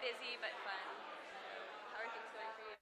busy but fun. How are things going for you?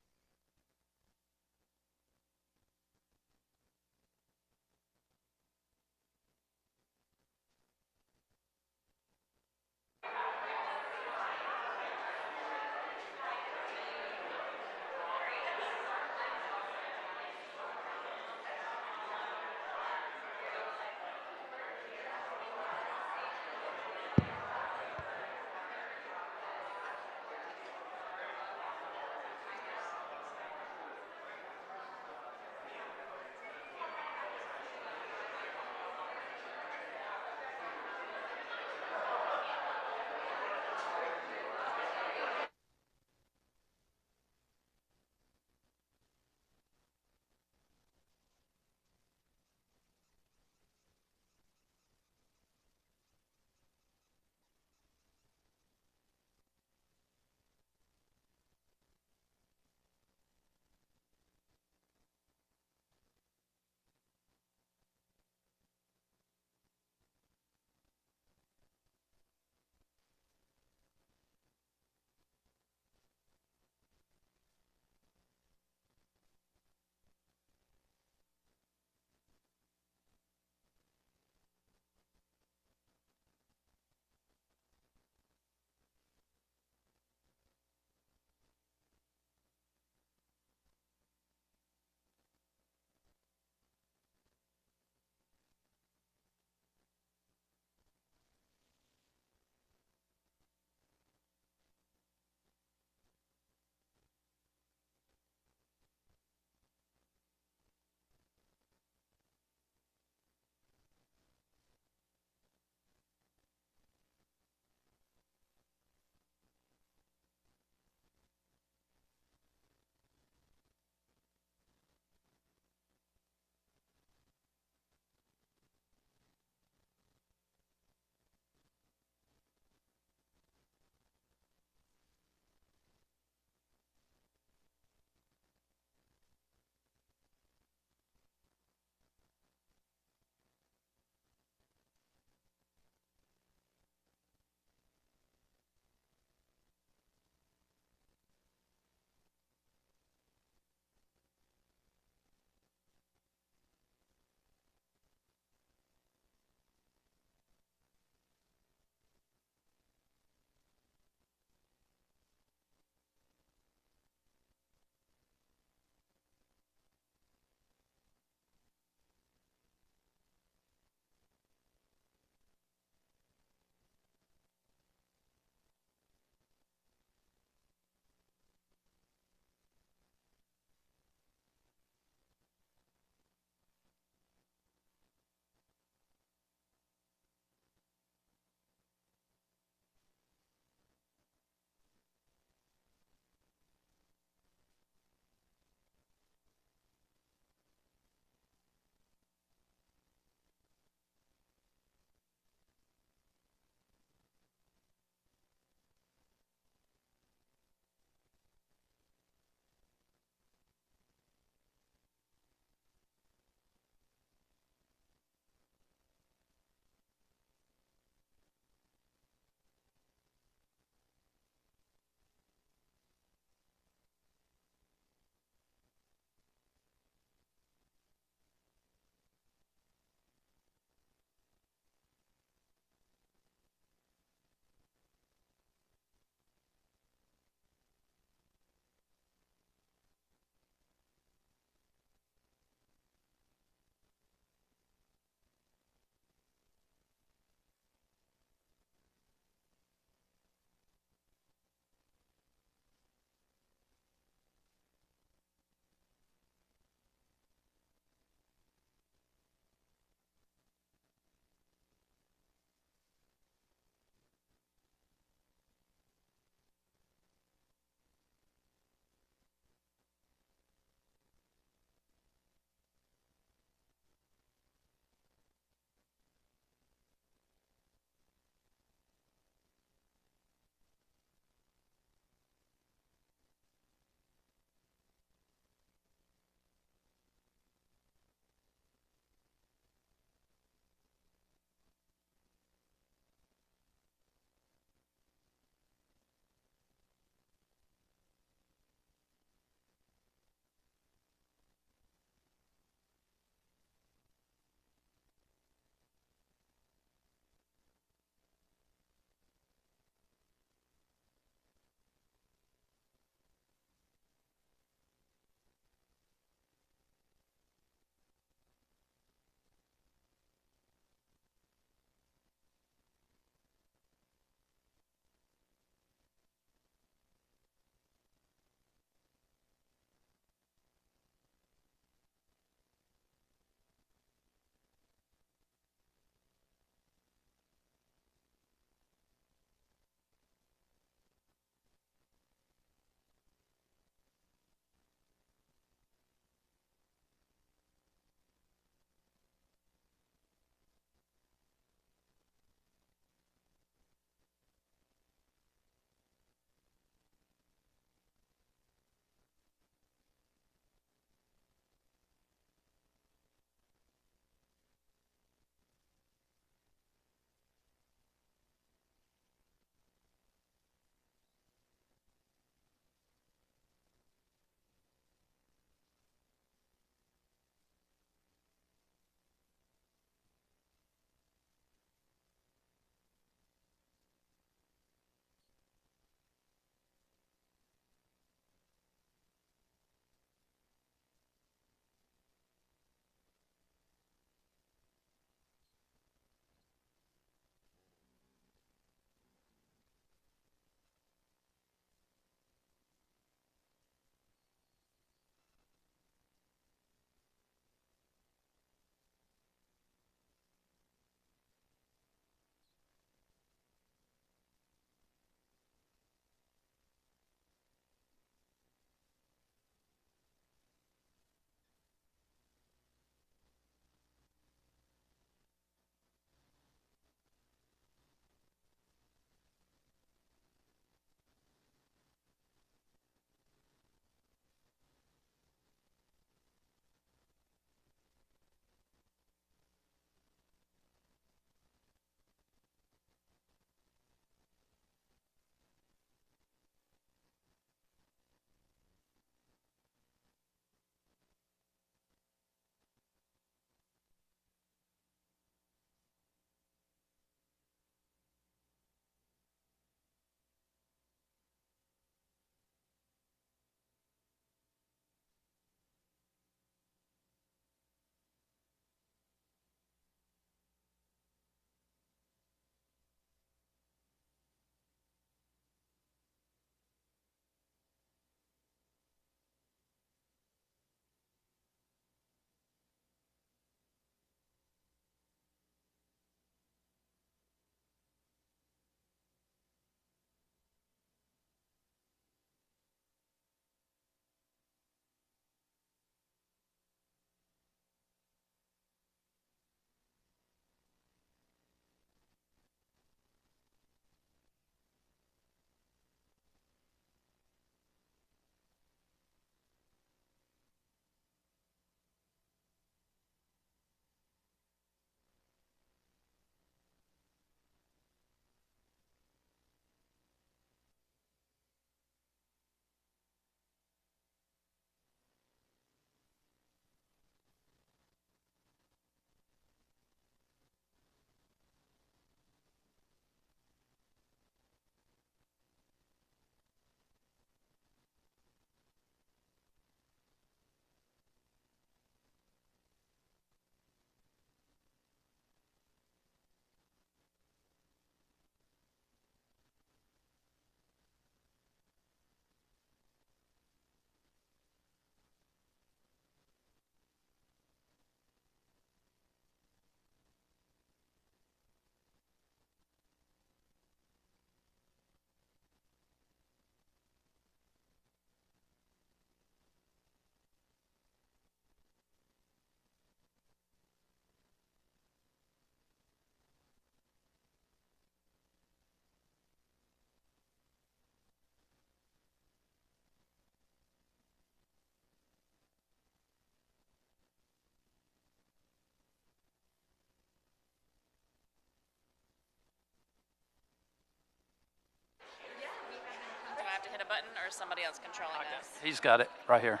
button, or is somebody else controlling us? He's got it right here.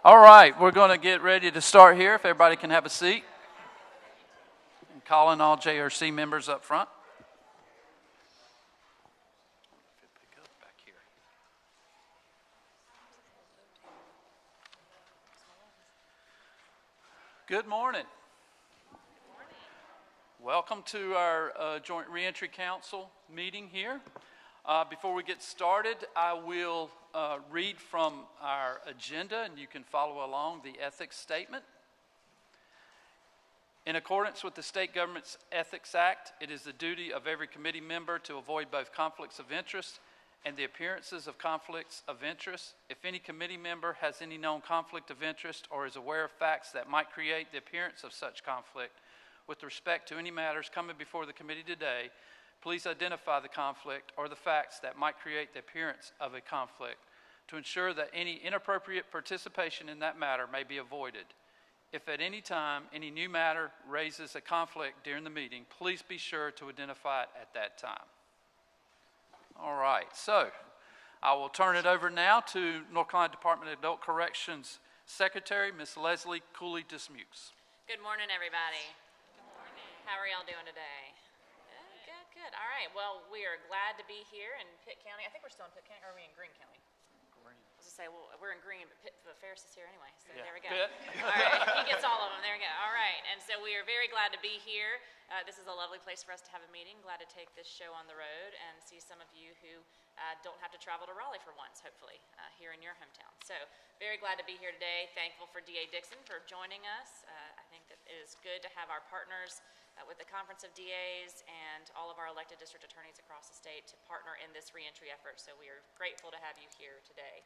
All right, we're going to get ready to start here. If everybody can have a seat. I'm calling all JRC members up front. Good morning. Welcome to our Joint Reentry Council meeting here. Before we get started, I will read from our agenda, and you can follow along the ethics statement. In accordance with the State Government's Ethics Act, it is the duty of every committee member to avoid both conflicts of interest and the appearances of conflicts of interest. If any committee member has any known conflict of interest or is aware of facts that might create the appearance of such conflict with respect to any matters coming before the committee today, please identify the conflict or the facts that might create the appearance of a conflict to ensure that any inappropriate participation in that matter may be avoided. If at any time any new matter raises a conflict during the meeting, please be sure to identify it at that time. All right, so I will turn it over now to North Carolina Department of Adult Corrections Secretary, Ms. Leslie Cooley-Dismukes. Good morning, everybody. Good morning. How are y'all doing today? Good. All right. Well, we are glad to be here in Pitt County. I think we're still in Pitt County, or are we in Greene County? Greene. I was going to say, well, we're in Greene, but Ferris is here anyway, so yeah. There we go. Pitt. All right. He gets all of them. There we go. All right. And so we are very glad to be here. This is a lovely place for us to have a meeting. Glad to take this show on the road and see some of you who don't have to travel to Raleigh for once, hopefully, here in your hometown. So very glad to be here today. Thankful for D.A. Dixon for joining us. I think that it is good to have our partners with the Conference of DAs and all of our elected district attorneys across the state to partner in this reentry effort. So we are grateful to have you here today.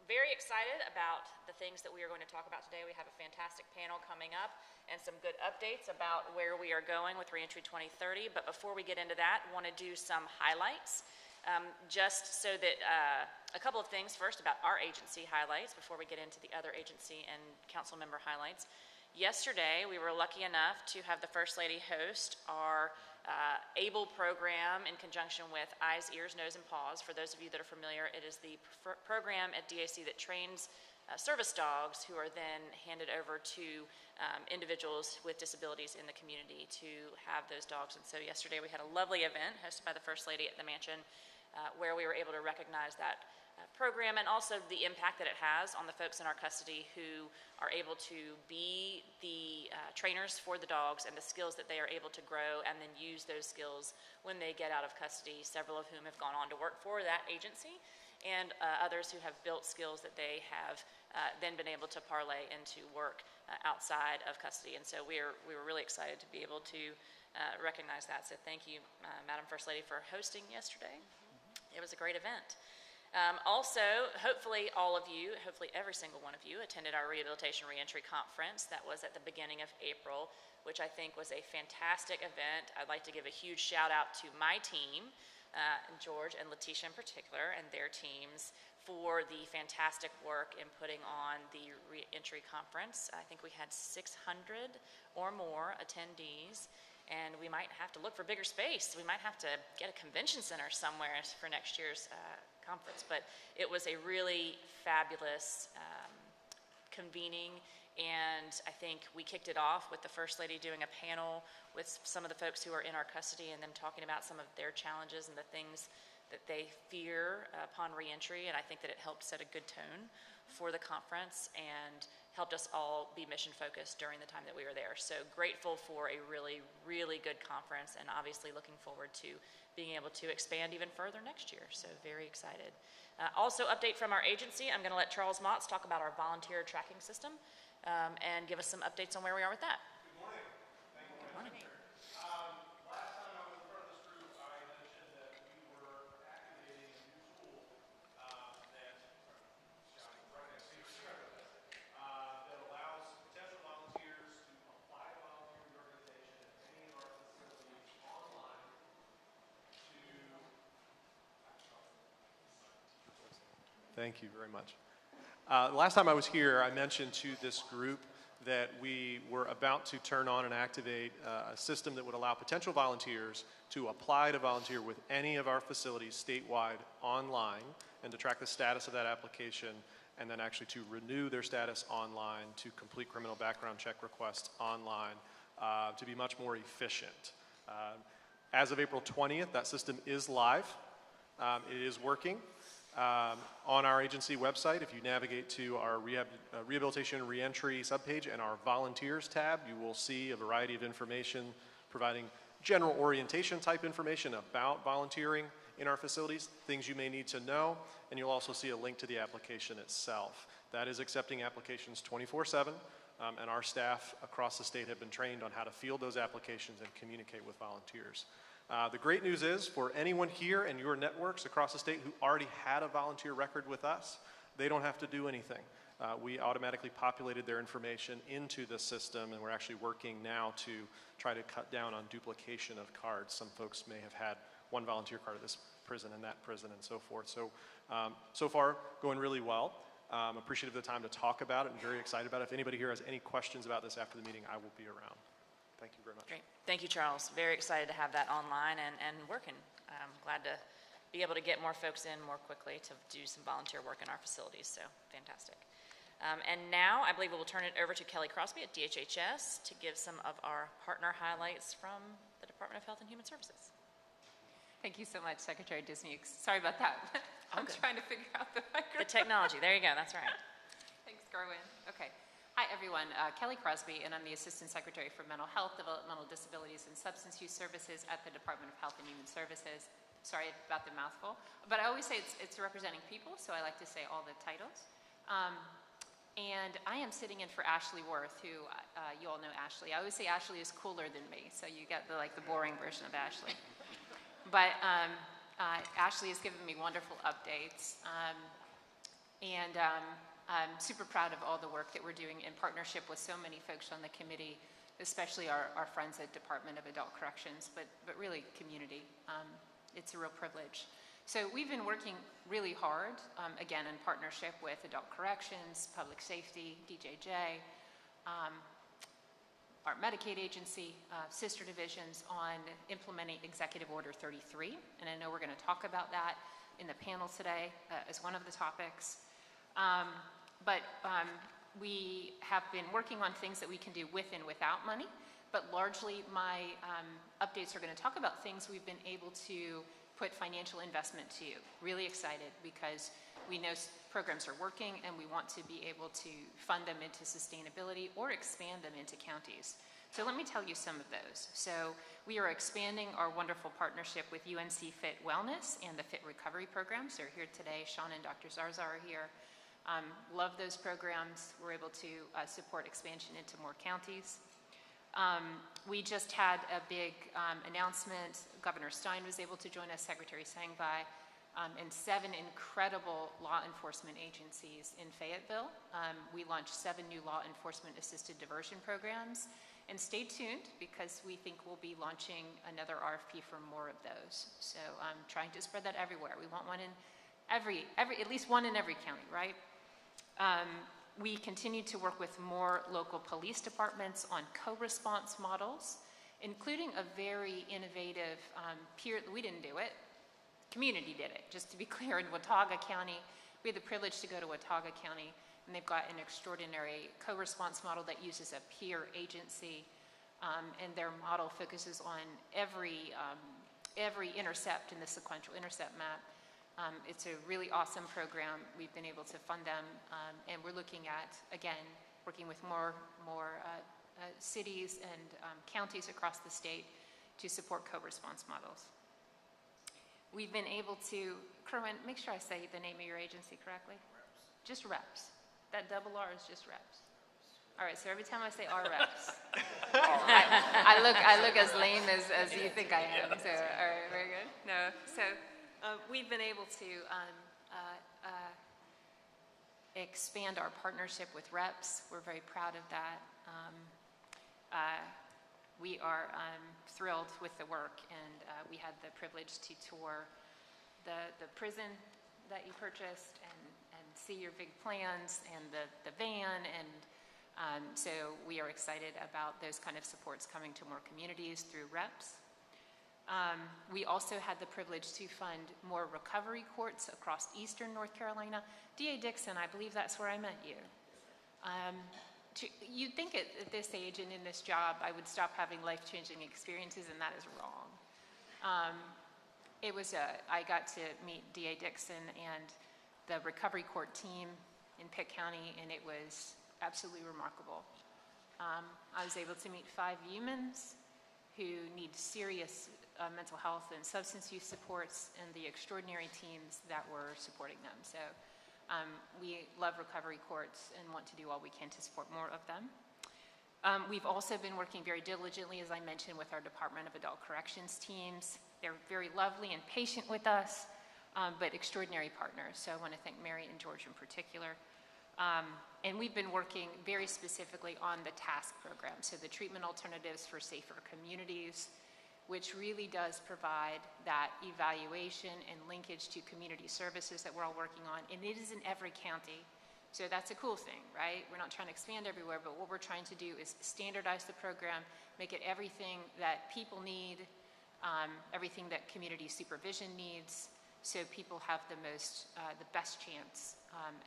Very excited about the things that we are going to talk about today. We have a fantastic panel coming up and some good updates about where we are going with Reentry 2030. But before we get into that, I want to do some highlights. Just so that a couple of things first about our agency highlights before we get into the other agency and council member highlights. Yesterday, we were lucky enough to have the First Lady host our ABLE program in conjunction with Eyes, Ears, Nose, and Paws. For those of you that are familiar, it is the program at DAC that trains service dogs who are then handed over to individuals with disabilities in the community to have those dogs. And so yesterday we had a lovely event hosted by the First Lady at the mansion where we were able to recognize that program and also the impact that it has on the folks in our custody who are able to be the trainers for the dogs and the skills that they are able to grow and then use those skills when they get out of custody, several of whom have gone on to work for that agency and others who have built skills that they have then been able to parlay into work outside of custody. And so we were really excited to be able to recognize that. So thank you, Madam First Lady, for hosting yesterday. It was a great event. Also, hopefully all of you, hopefully every single one of you attended our Rehabilitation Reentry Conference that was at the beginning of April, which I think was a fantastic event. I'd like to give a huge shout out to my team, George and Letitia in particular, and their teams for the fantastic work in putting on the Reentry Conference. I think we had 600 or more attendees. And we might have to look for bigger space. We might have to get a convention center somewhere for next year's conference. But it was a really fabulous convening. And I think we kicked it off with the First Lady doing a panel with some of the folks who are in our custody and them talking about some of their challenges and the things that they fear upon reentry. And I think that it helped set a good tone for the conference and helped us all be mission focused during the time that we were there. So grateful for a really, really good conference and obviously looking forward to being able to expand even further next year. So very excited. Also update from our agency, I'm gonna let Charles Motz talk about our volunteer tracking system and give us some updates on where we are with that. Good morning. Thank you. Good morning. Last time I was in front of this group, I mentioned that we were activating a new tool that allows potential volunteers to apply to volunteer the organization at any of our facilities online to. Thank you very much. Last time I was here, I mentioned to this group that we were about to turn on and activate a system that would allow potential volunteers to apply to volunteer with any of our facilities statewide online and to track the status of that application, and then actually to renew their status online, to complete criminal background check requests online, to be much more efficient. As of April 20th, that system is live. It is working. On our agency website, if you navigate to our Rehabilitation and Reentry subpage and our Volunteers tab, you will see a variety of information providing general orientation type information about volunteering in our facilities, things you may need to know, and you'll also see a link to the application itself. That is accepting applications 24/7, and our staff across the state have been trained on how to field those applications and communicate with volunteers. The great news is, for anyone here and your networks across the state who already had a volunteer record with us, they don't have to do anything. We automatically populated their information into the system, and we're actually working now to try to cut down on duplication of cards. Some folks may have had one volunteer card at this prison and that prison and so forth. So, so far, going really well. Appreciative of the time to talk about it and very excited about it. If anybody here has any questions about this after the meeting, I will be around. Thank you very much. Great. Thank you, Charles. Very excited to have that online and working. Glad to be able to get more folks in more quickly to do some volunteer work in our facilities, so fantastic. And now I believe we will turn it over to Kelly Crosby at DHHS to give some of our partner highlights from the Department of Health and Human Services. Thank you so much, Secretary Dismukes. Sorry about that. I'm trying to figure out the microphone. The technology. There you go. That's right. Thanks, Garwin. Okay. Hi, everyone. Kelly Crosby, and I'm the Assistant Secretary for Mental Health, Developmental Disabilities, and Substance Use Services at the Department of Health and Human Services. Sorry about the mouthful. But I always say it's representing people, so I like to say all the titles. And I am sitting in for Ashley Worth, who you all know Ashley. I always say Ashley is cooler than me, so you get the boring version of Ashley. But Ashley has given me wonderful updates, and I'm super proud of all the work that we're doing in partnership with so many folks on the committee, especially our friends at Department of Adult Corrections, but really community. It's a real privilege. So we've been working really hard, again, in partnership with Adult Corrections, Public Safety, DJJ, our Medicaid agency, sister divisions, on implementing Executive Order 33. And I know we're going to talk about that in the panel today as one of the topics. But we have been working on things that we can do with and without money. But largely, my updates are going to talk about things we've been able to put financial investment to. Really excited because we know programs are working and we want to be able to fund them into sustainability or expand them into counties. So let me tell you some of those. So we are expanding our wonderful partnership with UNC Fit Wellness and the Fit Recovery programs. They're here today. Sean and Dr. Zarza are here. Love those programs. We're able to support expansion into more counties. We just had a big announcement. Governor Stein was able to join us, Secretary Sangbai, and 7 incredible law enforcement agencies in Fayetteville. We launched 7 new law enforcement assisted diversion programs. And stay tuned because we think we'll be launching another RFP for more of those. So I'm trying to spread that everywhere. We want one in at least one in every county, right? We continue to work with more local police departments on co-response models, including a very innovative we didn't do it, community did it. Just to be clear, in Watauga County, we had the privilege to go to Watauga County, and they've got an extraordinary co-response model that uses a peer agency, and their model focuses on every intercept in the sequential intercept map. It's a really awesome program. We've been able to fund them, and we're looking at, again, working with more cities and counties across the state to support co-response models. We've been able to, Kerwin, make sure I say the name of your agency correctly. Reps. Just reps. That double R is just reps. All right, so every time I say R reps, I look as lame as you think I am. So, all right, very good. No, so we've been able to expand our partnership with reps. We're very proud of that. We are thrilled with the work, and we had the privilege to tour the prison that you purchased and see your big plans and the van, and So we are excited about those kind of supports coming to more communities through reps. We also had the privilege to fund more recovery courts across eastern North Carolina. D.A. Dixon, I believe that's where I met you. You'd think at this age and in this job I would stop having life-changing experiences, and that is wrong. I got to meet D.A. Dixon and the recovery court team in Pitt County, and it was absolutely remarkable. I was able to meet 5 humans who need serious mental health and substance use supports, and the extraordinary teams that were supporting them. So we love recovery courts and want to do all we can to support more of them. We've also been working very diligently, as I mentioned, with our Department of Adult Corrections teams. They're very lovely and patient with us, but extraordinary partners. So I want to thank Mary and George in particular. And we've been working very specifically on the TASK program, so the Treatment Alternatives for Safer Communities, which really does provide that evaluation and linkage to community services that we're all working on. And it is in every county. So that's a cool thing, right? We're not trying to expand everywhere, but what we're trying to do is standardize the program, make it everything that people need, everything that community supervision needs, so people have the best chance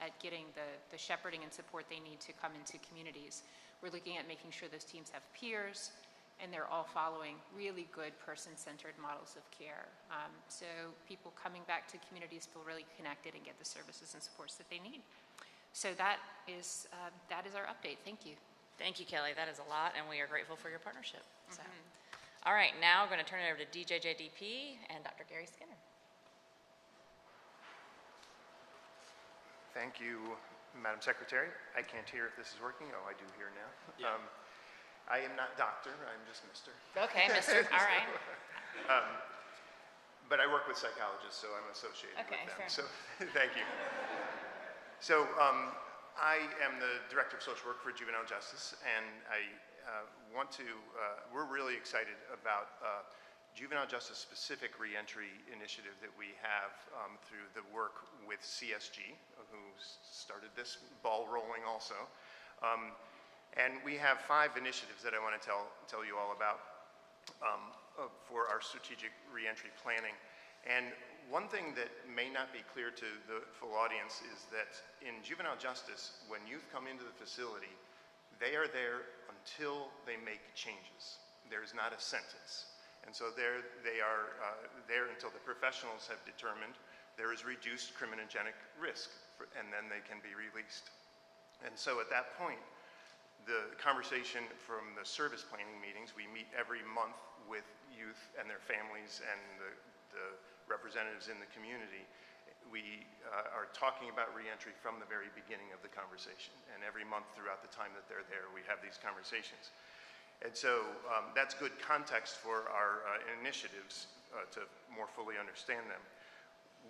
at getting the shepherding and support they need to come into communities. We're looking at making sure those teams have peers, and they're all following really good person-centered models of care. So people coming back to communities feel really connected and get the services and supports that they need. So that is our update. Thank you. Thank you, Kelly. That is a lot, and we are grateful for your partnership. So, all right, now I'm going to turn it over to DJJDP and Dr. Gary Skinner. Thank you, Madam Secretary. I can't hear if this is working. Oh, I do hear now. Yeah. I am not doctor, I'm just Mr. Okay, Mr. All right. But I work with psychologists, so I'm associated Okay, with them. fair. So thank you. So I am the Director of Social Work for Juvenile Justice, and I we're really excited about juvenile justice specific reentry initiative that we have through the work with CSG, who started this ball rolling also. And we have 5 initiatives that I want to tell you all about for our strategic reentry planning. And one thing that may not be clear to the full audience is that in juvenile justice, when youth come into the facility, they are there until they make changes. There is not a sentence. And so they are there until the professionals have determined there is reduced criminogenic risk, and then they can be released. And so at that point, the conversation from the service planning meetings, we meet every month with youth and their families and the representatives in the community. We are talking about reentry from the very beginning of the conversation. And every month throughout the time that they're there, we have these conversations. And so that's good context for our initiatives to more fully understand them.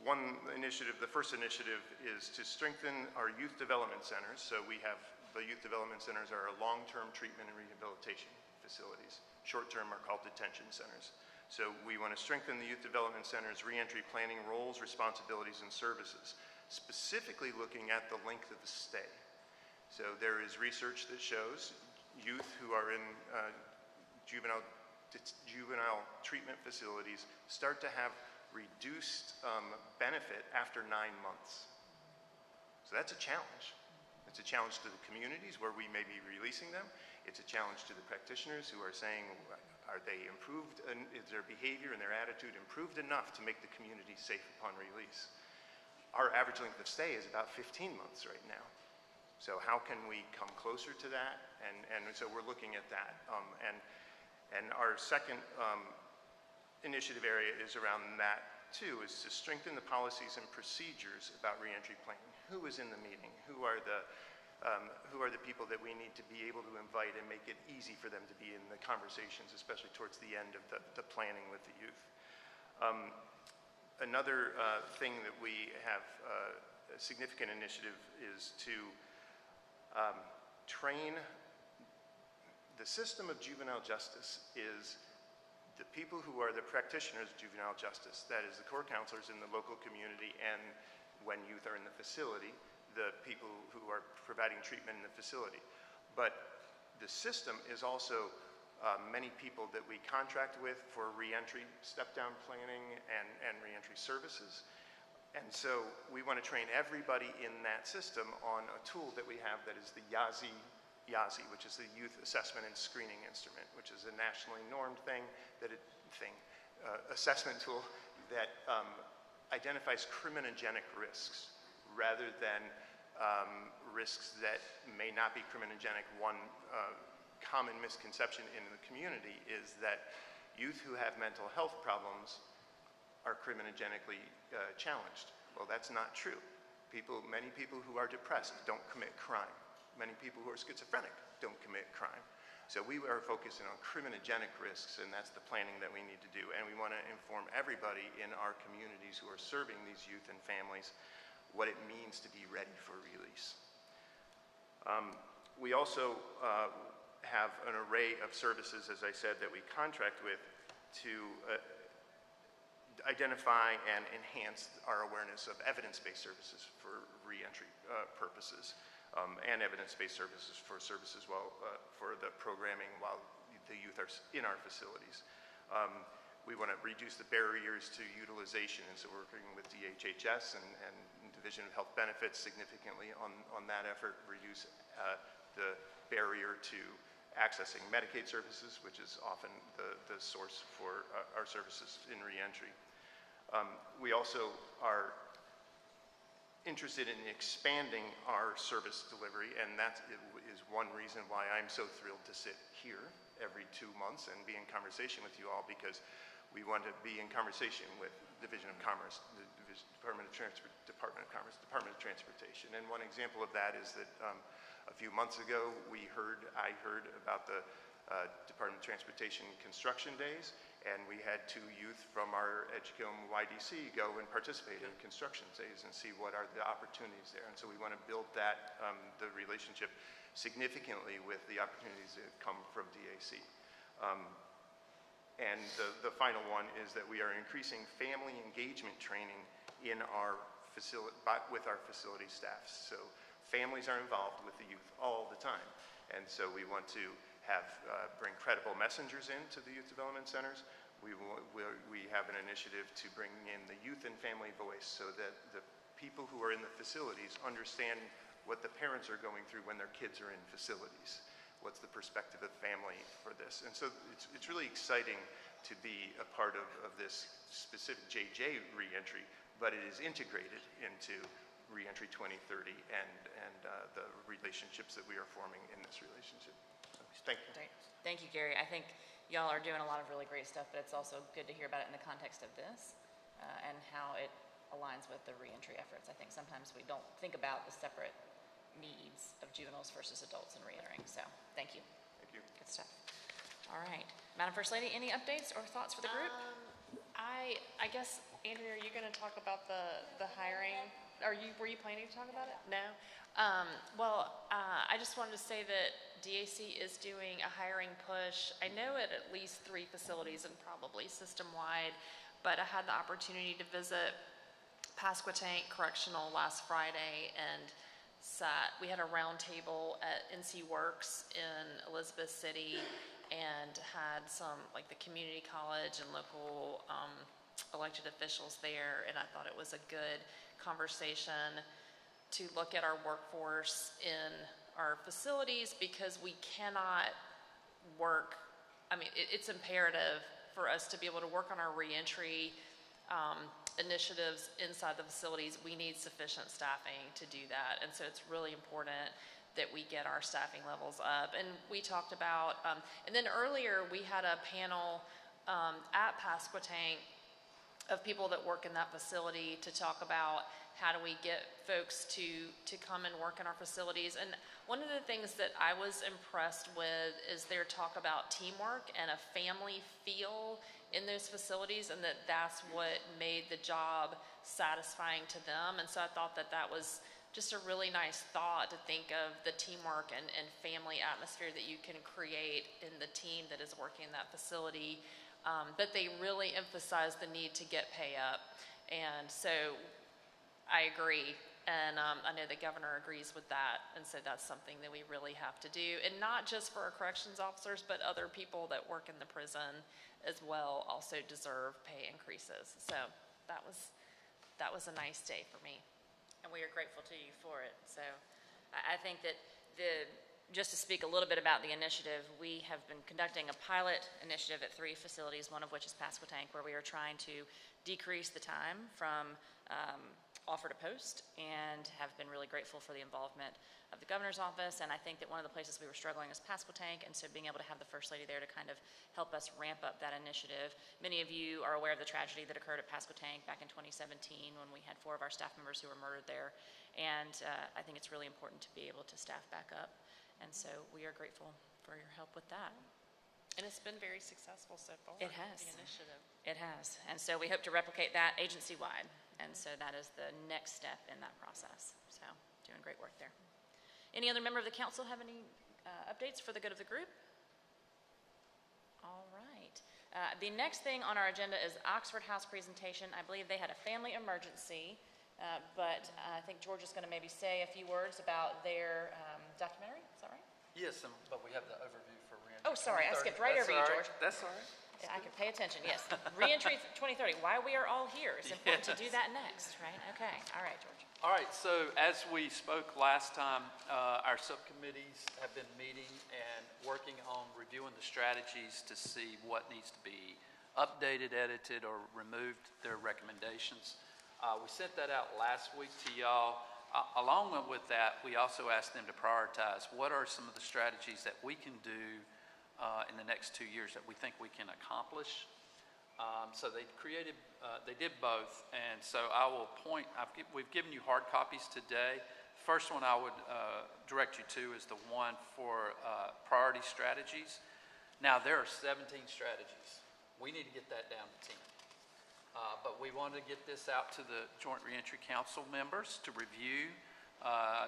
One initiative, the first initiative, is to strengthen our youth development centers. So we have the youth development centers are long-term treatment and rehabilitation facilities. Short-term are called detention centers. So we want to strengthen the youth development centers' reentry planning roles, responsibilities, and services, specifically looking at the length of the stay. So there is research that shows youth who are in juvenile treatment facilities start to have reduced benefit after 9 months. So that's a challenge. It's a challenge to the communities where we may be releasing them. It's a challenge to the practitioners who are saying, are they improved, is their behavior and their attitude improved enough to make the community safe upon release? Our average length of stay is about 15 months right now. So how can we come closer to that? And so we're looking at that. And our second initiative area is around that too, is to strengthen the policies and procedures about reentry planning. Who is in the meeting? Who are the people that we need to be able to invite and make it easy for them to be in the conversations, especially towards the end of the planning with the youth. Another thing that we have a significant initiative is to train. The system of juvenile justice is the people who are the practitioners of juvenile justice, that is the core counselors in the local community, and when youth are in the facility, the people who are providing treatment in the facility. But the system is also many people that we contract with for reentry, step-down planning, and reentry services. And so we want to train everybody in that system on a tool that we have that is the YASI, which is the Youth Assessment and Screening Instrument, which is a nationally normed assessment tool that identifies criminogenic risks rather than risks that may not be criminogenic. One common misconception in the community is that youth who have mental health problems are crimiноgenically challenged. Well, that's not true. Many people who are depressed don't commit crime. Many people who are schizophrenic don't commit crime. So we are focusing on criminogenic risks, and that's the planning that we need to do. And we want to inform everybody in our communities who are serving these youth and families what it means to be ready for release. We also have an array of services, as I said, that we contract with to identify and enhance our awareness of evidence-based services for reentry purposes, and evidence-based services for for the programming while the youth are in our facilities. We want to reduce the barriers to utilization, and so we're working with DHHS and Division of Health Benefits significantly on that effort, reduce the barrier to accessing Medicaid services, which is often the source for our services in reentry. We also are interested in expanding our service delivery, and that is one reason why I'm so thrilled to sit here every 2 months and be in conversation with you all, because we want to be in conversation with Division of Commerce, the Department of Commerce, Department of Transportation. And one example of that is that a few months ago, I heard about the Department of Transportation construction days, and we had 2 youth from our Edgecombe YDC go and participate in construction days and see what are the opportunities there. And so we want to build that, the relationship significantly with the opportunities that come from DAC. And the final one is that we are increasing family engagement training in our with our facility staffs. So families are involved with the youth all the time. And so we want to bring credible messengers into the youth development centers. We have an initiative to bring in the youth and family voice so that the people who are in the facilities understand what the parents are going through when their kids are in facilities. What's the perspective of family for this? And so it's really exciting to be a part of this specific JJ reentry, but it is integrated into Reentry 2030 and the relationships that we are forming in this relationship. So, thank you. Great. Thank you, Gary. I think y'all are doing a lot of really great stuff, but it's also good to hear about it in the context of this and how it aligns with the reentry efforts. I think sometimes we don't think about the separate needs of juveniles versus adults in reentering. So thank you. Thank you. Good stuff. All right. Madam First Lady, any updates or thoughts for the group? I guess, Andrea, are you going to talk about the hiring? Were you planning to talk about it? No? I just wanted to say that DAC is doing a hiring push. I know at least 3 facilities and probably system-wide, but I had the opportunity to visit Pasquotank Correctional last Friday and we had a round table at NC Works in Elizabeth City and had some, like the community college and local elected officials there, and I thought it was a good conversation to look at our workforce in our facilities, because we cannot work, it's imperative for us to be able to work on our reentry initiatives inside the facilities. We need sufficient staffing to do that, and so it's really important that we get our staffing levels up. And we talked about, and then earlier we had a panel at Pasquotank of people that work in that facility to talk about how do we get folks to come and work in our facilities. And one of the things that I was impressed with is their talk about teamwork and a family feel in those facilities, and that's what made the job satisfying to them. And so I thought that was just a really nice thought, to think of the teamwork and family atmosphere that you can create in the team that is working in that facility. But they really emphasize the need to get pay up. And so I agree. And I know the governor agrees with that, and so that's something that we really have to do. And not just for our corrections officers, but other people that work in the prison as well also deserve pay increases. So that was a nice day for me. And we are grateful to you for it. So I think that just to speak a little bit about the initiative, we have been conducting a pilot initiative at 3 facilities, one of which is Pasquotank, where we are trying to decrease the time from offer to post, and have been really grateful for the involvement of the governor's office. And I think that one of the places we were struggling is Pasquotank, and so being able to have the First Lady there to kind of help us ramp up that initiative. Many of you are aware of the tragedy that occurred at Pasquotank back in 2017 when we had 4 of our staff members who were murdered there. And I think it's really important to be able to staff back up. And so we are grateful for your help with that. And it's been very successful so far. It has. The initiative. It has. And so we hope to replicate that agency-wide. And so that is the next step in that process. So doing great work there. Any other member of the council have any updates for the good of the group? All right. The next thing on our agenda is Oxford House presentation. I believe they had a family emergency, but I think George is going to maybe say a few words about their documentary. Is that right? Yes, but we have the overview for Reentry. Oh, sorry, I skipped right That's over you, all right. George. That's all right. Yeah, I can pay attention, yes. Reentry 2030, why we are all here. It's important to do that next, right? Okay, all right, George. All right, so as we spoke last time, our subcommittees have been meeting and working on reviewing the strategies to see what needs to be updated, edited, or removed, their recommendations. We sent that out last week to y'all. Along with that, we also asked them to prioritize what are some of the strategies that we can do in the next 2 years that we think we can accomplish. So they did both, and so I will point, we've given you hard copies today. The first one I would direct you to is the one for priority strategies. Now, there are 17 strategies. We need to get that down to 10. But we want to get this out to the Joint Reentry Council members to review,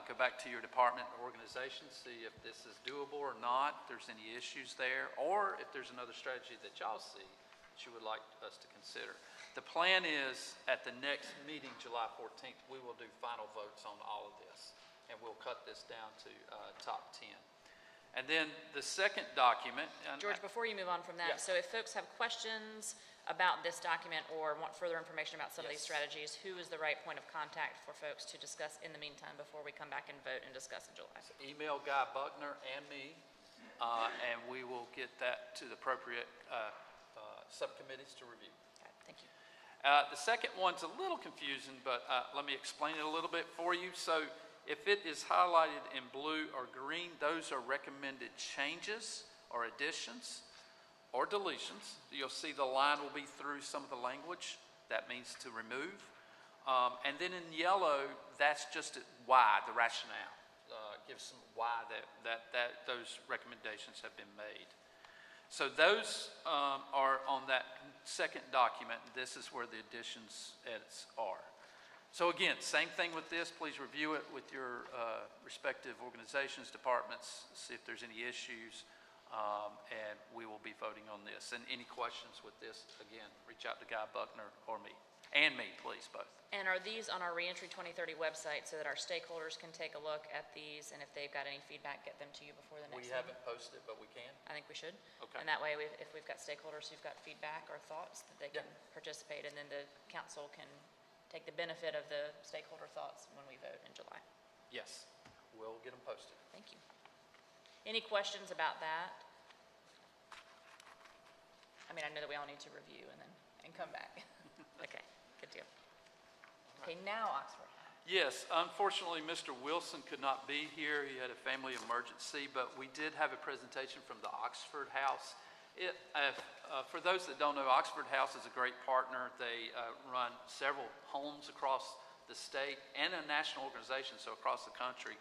go back to your department and organization, see if this is doable or not, if there's any issues there, or if there's another strategy that y'all see that you would like us to consider. The plan is, at the next meeting, July 14th, we will do final votes on all of this, and we'll cut this down to top 10. And then the second document... George, before you move on from that, Yeah. so if folks have questions about this document or want further information about some of these Yes. strategies, who is the right point of contact for folks to discuss in the meantime before we come back and vote and discuss in July? So email Guy Buckner and me, and we will get that to the appropriate subcommittees to review. Okay, thank you. The second one's a little confusing, but let me explain it a little bit for you. So if it is highlighted in blue or green, those are recommended changes or additions or deletions. You'll see the line will be through some of the language. That means to remove. And then in yellow, that's just why, the rationale. Gives some why that those recommendations have been made. So those are on that second document. This is where the additions, edits are. So again, same thing with this. Please review it with your respective organizations, departments, see if there's any issues, and we will be voting on this. And any questions with this, again, reach out to Guy Buckner or me. And me, please, both. And are these on our Reentry 2030 website so that our stakeholders can take a look at these, and if they've got any feedback, get them to you before the next We meeting? haven't posted it, but we can. I think we should. Okay. And that way, if we've got stakeholders who've got feedback or thoughts, that they can Yeah. participate, and then the council can take the benefit of the stakeholder thoughts when we vote in July. Yes, we'll get them posted. Thank you. Any questions about that? I mean, I know that we all need to review and come back. Okay, good deal. Okay, now Oxford. Yes, unfortunately, Mr. Wilson could not be here. He had a family emergency, but we did have a presentation from the Oxford House. For those that don't know, Oxford House is a great partner. They run several homes across the state and a national organization, so across the country,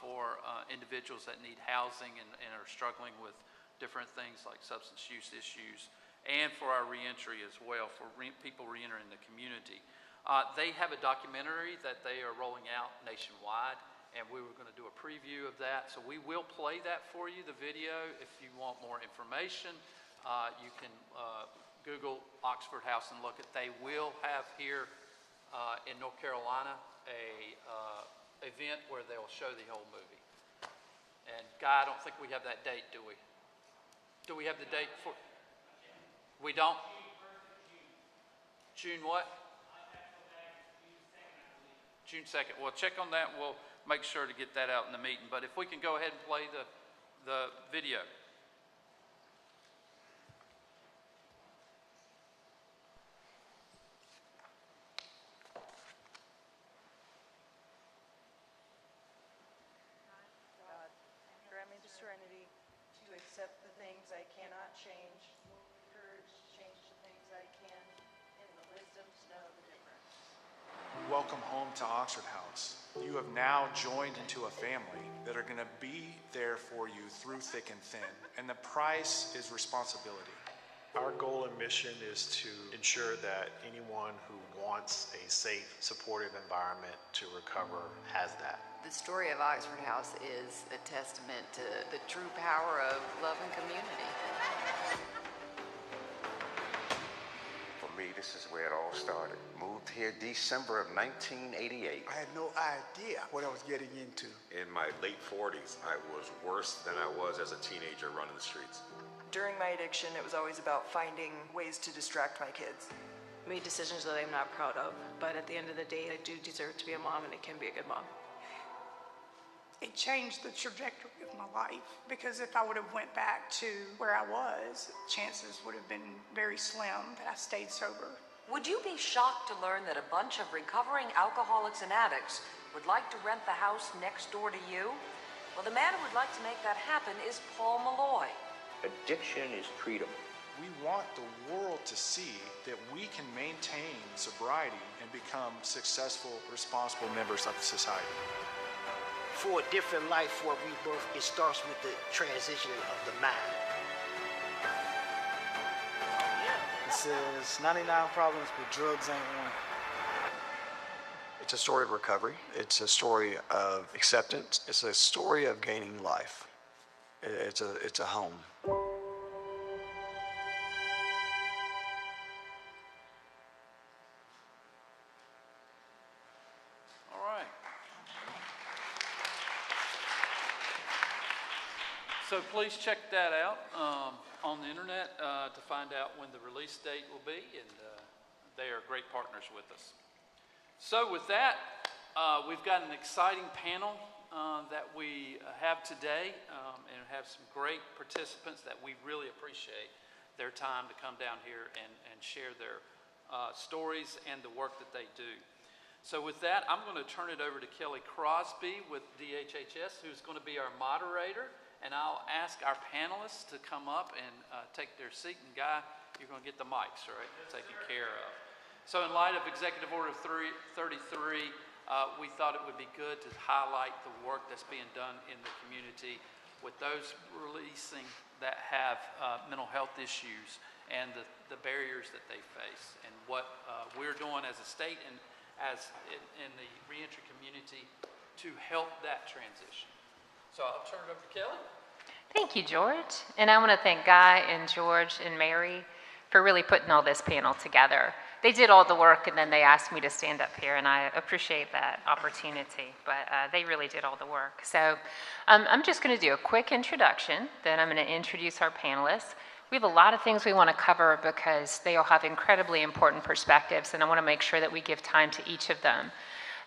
for individuals that need housing and are struggling with different things like substance use issues, and for our reentry as well, for people reentering the community. They have a documentary that they are rolling out nationwide, and we were going to do a preview of that. So we will play that for you, the video. If you want more information, you can Google Oxford House and look at. They will have here in North Carolina a event where they'll show the whole movie. And Guy, I don't think we have that date, do we? Do we have the date for? We don't? June what? June 2nd. Well, check on that. We'll make sure to get that out in the meeting. But if we can go ahead and play the video. God, grant me the serenity to accept the things I cannot change, courage to change the things I can, and the wisdom to know the difference. Welcome home to Oxford House. You have now joined into a family that are going to be there for you through thick and thin, and the price is responsibility. Our goal and mission is to ensure that anyone who wants a safe, supportive environment to recover has that. The story of Oxford House is a testament to the true power of love and community. For me, this is where it all started. Moved here December of 1988. I had no idea what I was getting into. In my late 40s, I was worse than I was as a teenager running the streets. During my addiction, it was always about finding ways to distract my kids. I made decisions that I'm not proud of, but at the end of the day, I do deserve to be a mom, and I can be a good mom. It changed the trajectory of my life, because if I would have went back to where I was, chances would have been very slim that I stayed sober. Would you be shocked to learn that a bunch of recovering alcoholics and addicts would like to rent the house next door to you? Well, the man who would like to make that happen is Paul Malloy. Addiction is treatable. We want the world to see that we can maintain sobriety and become successful, responsible members of society. For a different life, for a rebirth, it starts with the transitioning of the mind. It says 99 problems, but drugs ain't one. It's a story of recovery. It's a story of acceptance. It's a story of gaining life. It's a home. All right. So please check that out on the internet to find out when the release date will be, and they are great partners with us. So with that, we've got an exciting panel that we have today, and have some great participants that we really appreciate their time to come down here and share their stories and the work that they do. So with that, I'm going to turn it over to Kelly Crosby with DHHS, who's going to be our moderator, and I'll ask our panelists to come up and take their seat. And Guy, you're going to get the mics, right, taken care of. So in light of Executive Order 33, we thought it would be good to highlight the work that's being done in the community with those releasing that have mental health issues and the barriers that they face, and what we're doing as a state and as in the reentry community to help that transition. So I'll turn it over to Kelly. Thank you, George. And I want to thank Guy and George and Mary for really putting all this panel together. They did all the work, and then they asked me to stand up here, and I appreciate that opportunity, but they really did all the work. So I'm just going to do a quick introduction, then I'm going to introduce our panelists. We have a lot of things we want to cover because they all have incredibly important perspectives, and I want to make sure that we give time to each of them.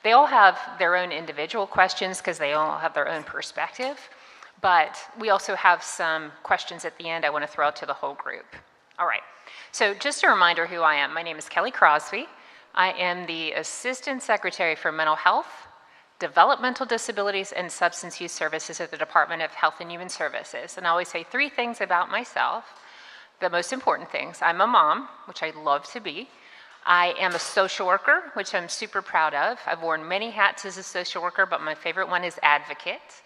They all have their own individual questions because they all have their own perspective, but we also have some questions at the end I want to throw out to the whole group. All right. So just a reminder who I am. My name is Kelly Crosby. I am the Assistant Secretary for Mental Health, Developmental Disabilities, and Substance Use Services at the Department of Health and Human Services. And I always say three things about myself. The most important things: I'm a mom, which I love to be. I am a social worker, which I'm super proud of. I've worn many hats as a social worker, but my favorite one is advocate.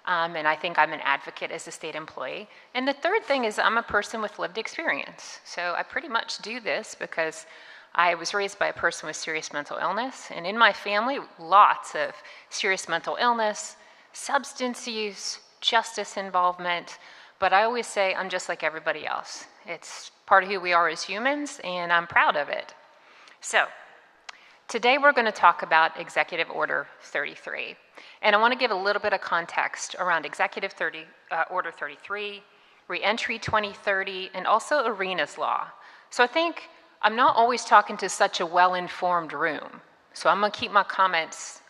And I think I'm an advocate as a state employee. And the third thing is I'm a person with lived experience. So I pretty much do this because I was raised by a person with serious mental illness. And in my family, lots of serious mental illness, substance use, justice involvement. But I always say I'm just like everybody else. It's part of who we are as humans, and I'm proud of it. So Today we're going to talk about Executive Order 33. And I want to give a little bit of context around Executive Order 33, Reentry 2030, and also Arenas Law. So I think I'm not always talking to such a well-informed room. So I'm going to keep my comments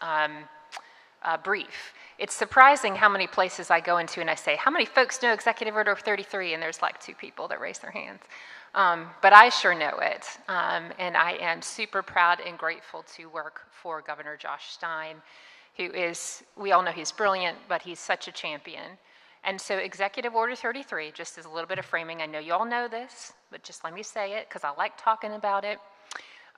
brief. It's surprising how many places I go into and I say, how many folks know Executive Order 33? And there's like 2 people that raise their hands. But I sure know it. And I am super proud and grateful to work for Governor Josh Stein, who is, we all know he's brilliant, but he's such a champion. And so Executive Order 33, just as a little bit of framing, I know you all know this, but just let me say it because I like talking about it.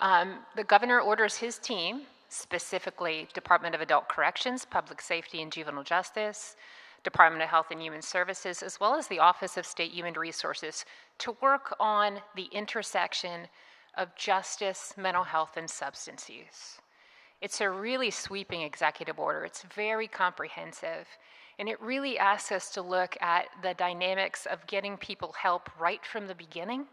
The governor orders his team, specifically Department of Adult Corrections, Public Safety and Juvenile Justice, Department of Health and Human Services, as well as the Office of State Human Resources, to work on the intersection of justice, mental health, and substance use. It's a really sweeping executive order. It's very comprehensive, and it really asks us to look at the dynamics of getting people help right from the beginning.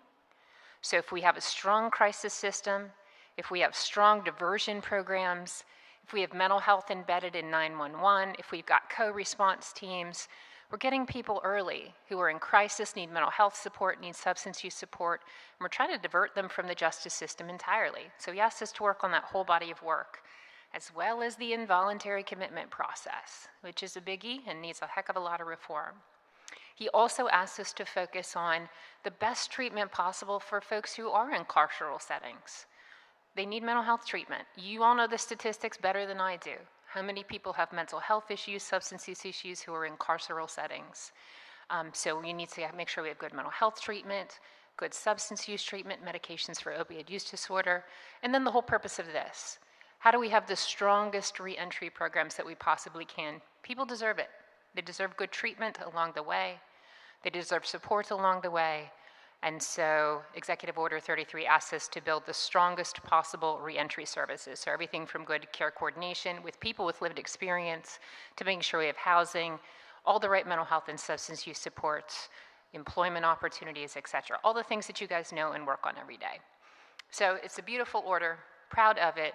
So if we have a strong crisis system, if we have strong diversion programs, if we have mental health embedded in 911, if we've got co-response teams, we're getting people early who are in crisis, need mental health support, need substance use support, and we're trying to divert them from the justice system entirely. So he asks us to work on that whole body of work, as well as the involuntary commitment process, which is a biggie and needs a heck of a lot of reform. He also asks us to focus on the best treatment possible for folks who are in carceral settings. They need mental health treatment. You all know the statistics better than I do. How many people have mental health issues, substance use issues who are in carceral settings? So we need to make sure we have good mental health treatment, good substance use treatment, medications for opioid use disorder, and then the whole purpose of this. How do we have the strongest reentry programs that we possibly can? People deserve it. They deserve good treatment along the way. They deserve support along the way. And so Executive Order 33 asks us to build the strongest possible reentry services. So everything from good care coordination with people with lived experience to making sure we have housing, all the right mental health and substance use supports, employment opportunities, et cetera. All the things that you guys know and work on every day. So it's a beautiful order, proud of it.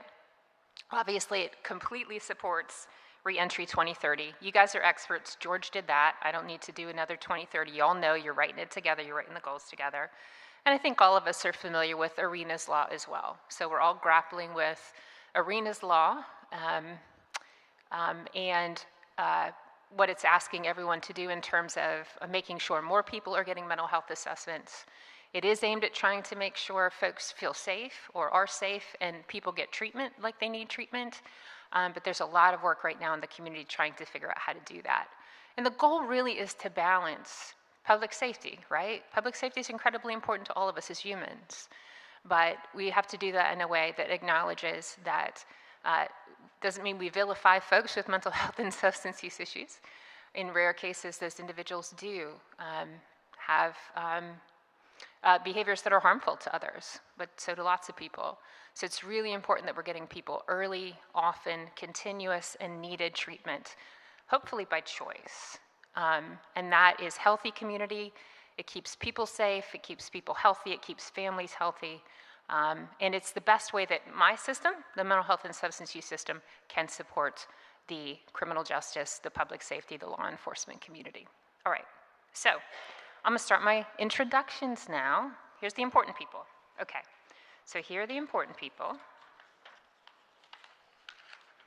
Obviously, it completely supports Reentry 2030. You guys are experts. George did that. I don't need to do another 2030. You all know you're writing it together. You're writing the goals together. And I think all of us are familiar with Arenas Law as well. So we're all grappling with Arenas Law and what it's asking everyone to do in terms of making sure more people are getting mental health assessments. It is aimed at trying to make sure folks feel safe or are safe and people get treatment like they need treatment. But there's a lot of work right now in the community trying to figure out how to do that. And the goal really is to balance public safety, right? Public safety is incredibly important to all of us as humans. But we have to do that in a way that acknowledges that doesn't mean we vilify folks with mental health and substance use issues. In rare cases, those individuals do have behaviors that are harmful to others, but so do lots of people. So it's really important that we're getting people early, often, continuous, and needed treatment, hopefully by choice. And that is healthy community. It keeps people safe, it keeps people healthy, it keeps families healthy. And it's the best way that my system, the mental health and substance use system, can support the criminal justice, the public safety, the law enforcement community. All right, so I'm gonna start my introductions now. Here's the important people. Okay, so here are the important people.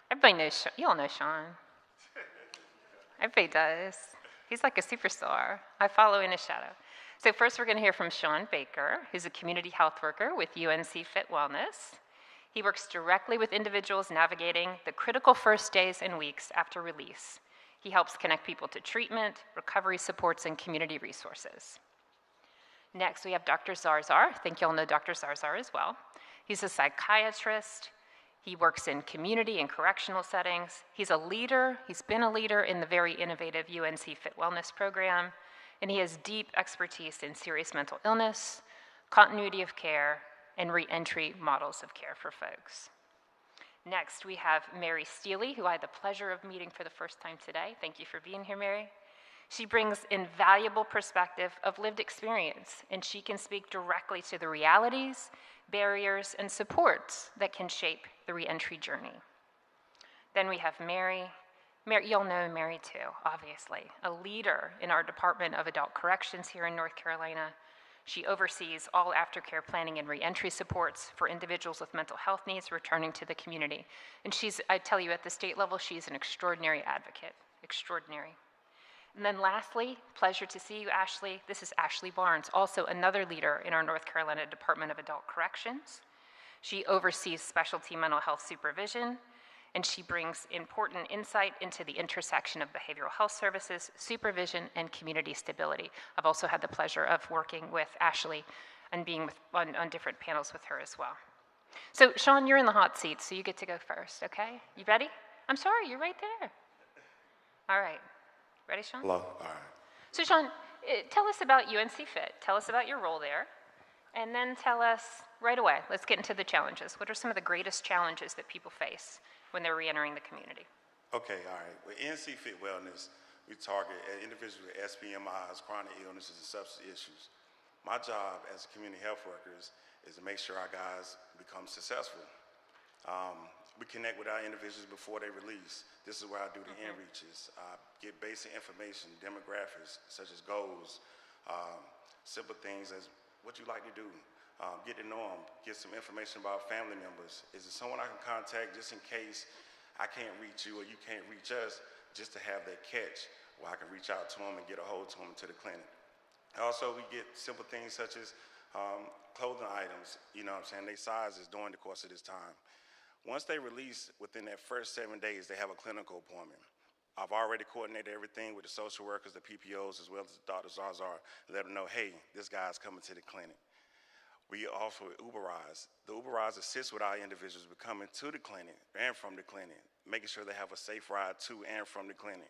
Everybody knows, you all know Sean. Everybody does. He's like a superstar. I follow in his shadow. So first we're gonna hear from Sean Baker, who's a community health worker with UNC Fit Wellness. He works directly with individuals navigating the critical first days and weeks after release. He helps connect people to treatment, recovery supports, and community resources. Next, we have Dr. Zarzar. I think you all know Dr. Zarzar as well. He's a psychiatrist. He works in community and correctional settings. He's a leader. He's been a leader in the very innovative UNC Fit Wellness program, and he has deep expertise in serious mental illness, continuity of care, and reentry models of care for folks. Next, we have Mary Steele, who I had the pleasure of meeting for the first time today. Thank you for being here, Mary. She brings invaluable perspective of lived experience, and she can speak directly to the realities, barriers, and supports that can shape the reentry journey. Then we have Mary. Mary, you'll know Mary too, obviously, a leader in our Department of Adult Corrections here in North Carolina. She oversees all aftercare planning and reentry supports for individuals with mental health needs returning to the community. And I tell you, at the state level, she's an extraordinary advocate, extraordinary. And then lastly, pleasure to see you, Ashley. This is Ashley Barnes, also another leader in our North Carolina Department of Adult Corrections. She oversees specialty mental health supervision, and she brings important insight into the intersection of behavioral health services, supervision, and community stability. I've also had the pleasure of working with Ashley and being on different panels with her as well. So Sean, you're in the hot seat, so you get to go first, okay? You ready? I'm sorry, you're right there. All right. Ready, Sean? Hello. All right. So, Sean, tell us about UNC Fit. Tell us about your role there. And then tell us right away, let's get into the challenges. What are some of the greatest challenges that people face when they're reentering the community? Okay, all right. With NC Fit Wellness, we target individuals with SPMIs, chronic illnesses, and substance issues. My job as a community health worker is to make sure our guys become successful. We connect with our individuals before they release. This is where I do the in-reaches. Get basic information, demographics, such as goals, simple things as what you like to do. Get to know them, get some information about family members. Is there someone I can contact just in case I can't reach you or you can't reach us, just to have that catch where I can reach out to them and get a hold to them to the clinic. Also, we get simple things such as clothing items, you know what I'm saying, their sizes during the course of this time. Once they release, within that first 7 days, they have a clinical appointment. I've already coordinated everything with the social workers, the PPOs, as well as the Dr. Zarzar, let them know, hey, this guy's coming to the clinic. We offer Uber rides. The Uber rides assist with our individuals coming to the clinic and from the clinic, making sure they have a safe ride to and from the clinic.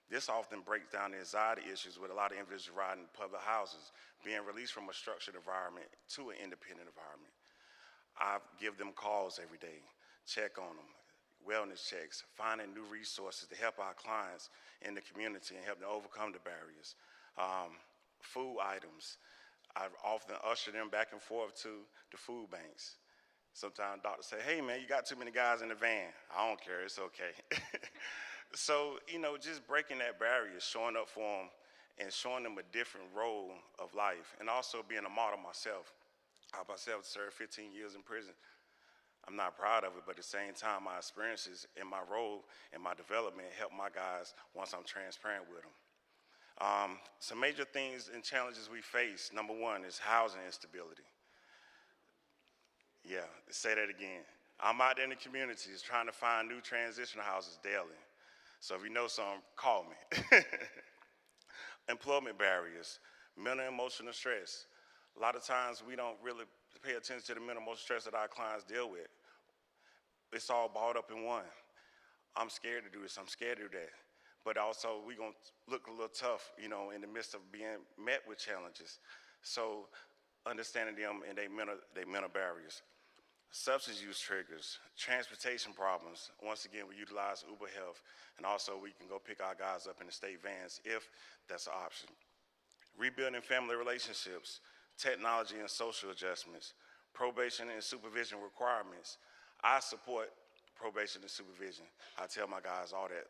This often breaks down the anxiety issues with a lot of individuals riding in public houses, being released from a structured environment to an independent environment. I give them calls every day, check on them, wellness checks, finding new resources to help our clients in the community and help them overcome the barriers. Food items. I often usher them back and forth to the food banks. Sometimes doctors say, hey man, you got too many guys in the van. I don't care, it's okay. So, you know, just breaking that barrier, showing up for them and showing them a different role of life, and also being a model myself. I myself served 15 years in prison. I'm not proud of it, but at the same time, my experiences in my role and my development help my guys once I'm transparent with them. Some major things and challenges we face, number one, is housing instability. Yeah, say that again. I'm out there in the communities trying to find new transitional houses daily. So if you know something, call me. Employment barriers, mental and emotional stress. A lot of times we don't really pay attention to the mental and emotional stress that our clients deal with. It's all balled up in one. I'm scared to do this, I'm scared to do that. But also we're gonna look a little tough, you know, in the midst of being met with challenges. So understanding them and their mental barriers. Substance use triggers, transportation problems. Once again, we utilize Uber Health, and also we can go pick our guys up in the state vans if that's an option. Rebuilding family relationships, technology and social adjustments, probation and supervision requirements. I support probation and supervision. I tell my guys all that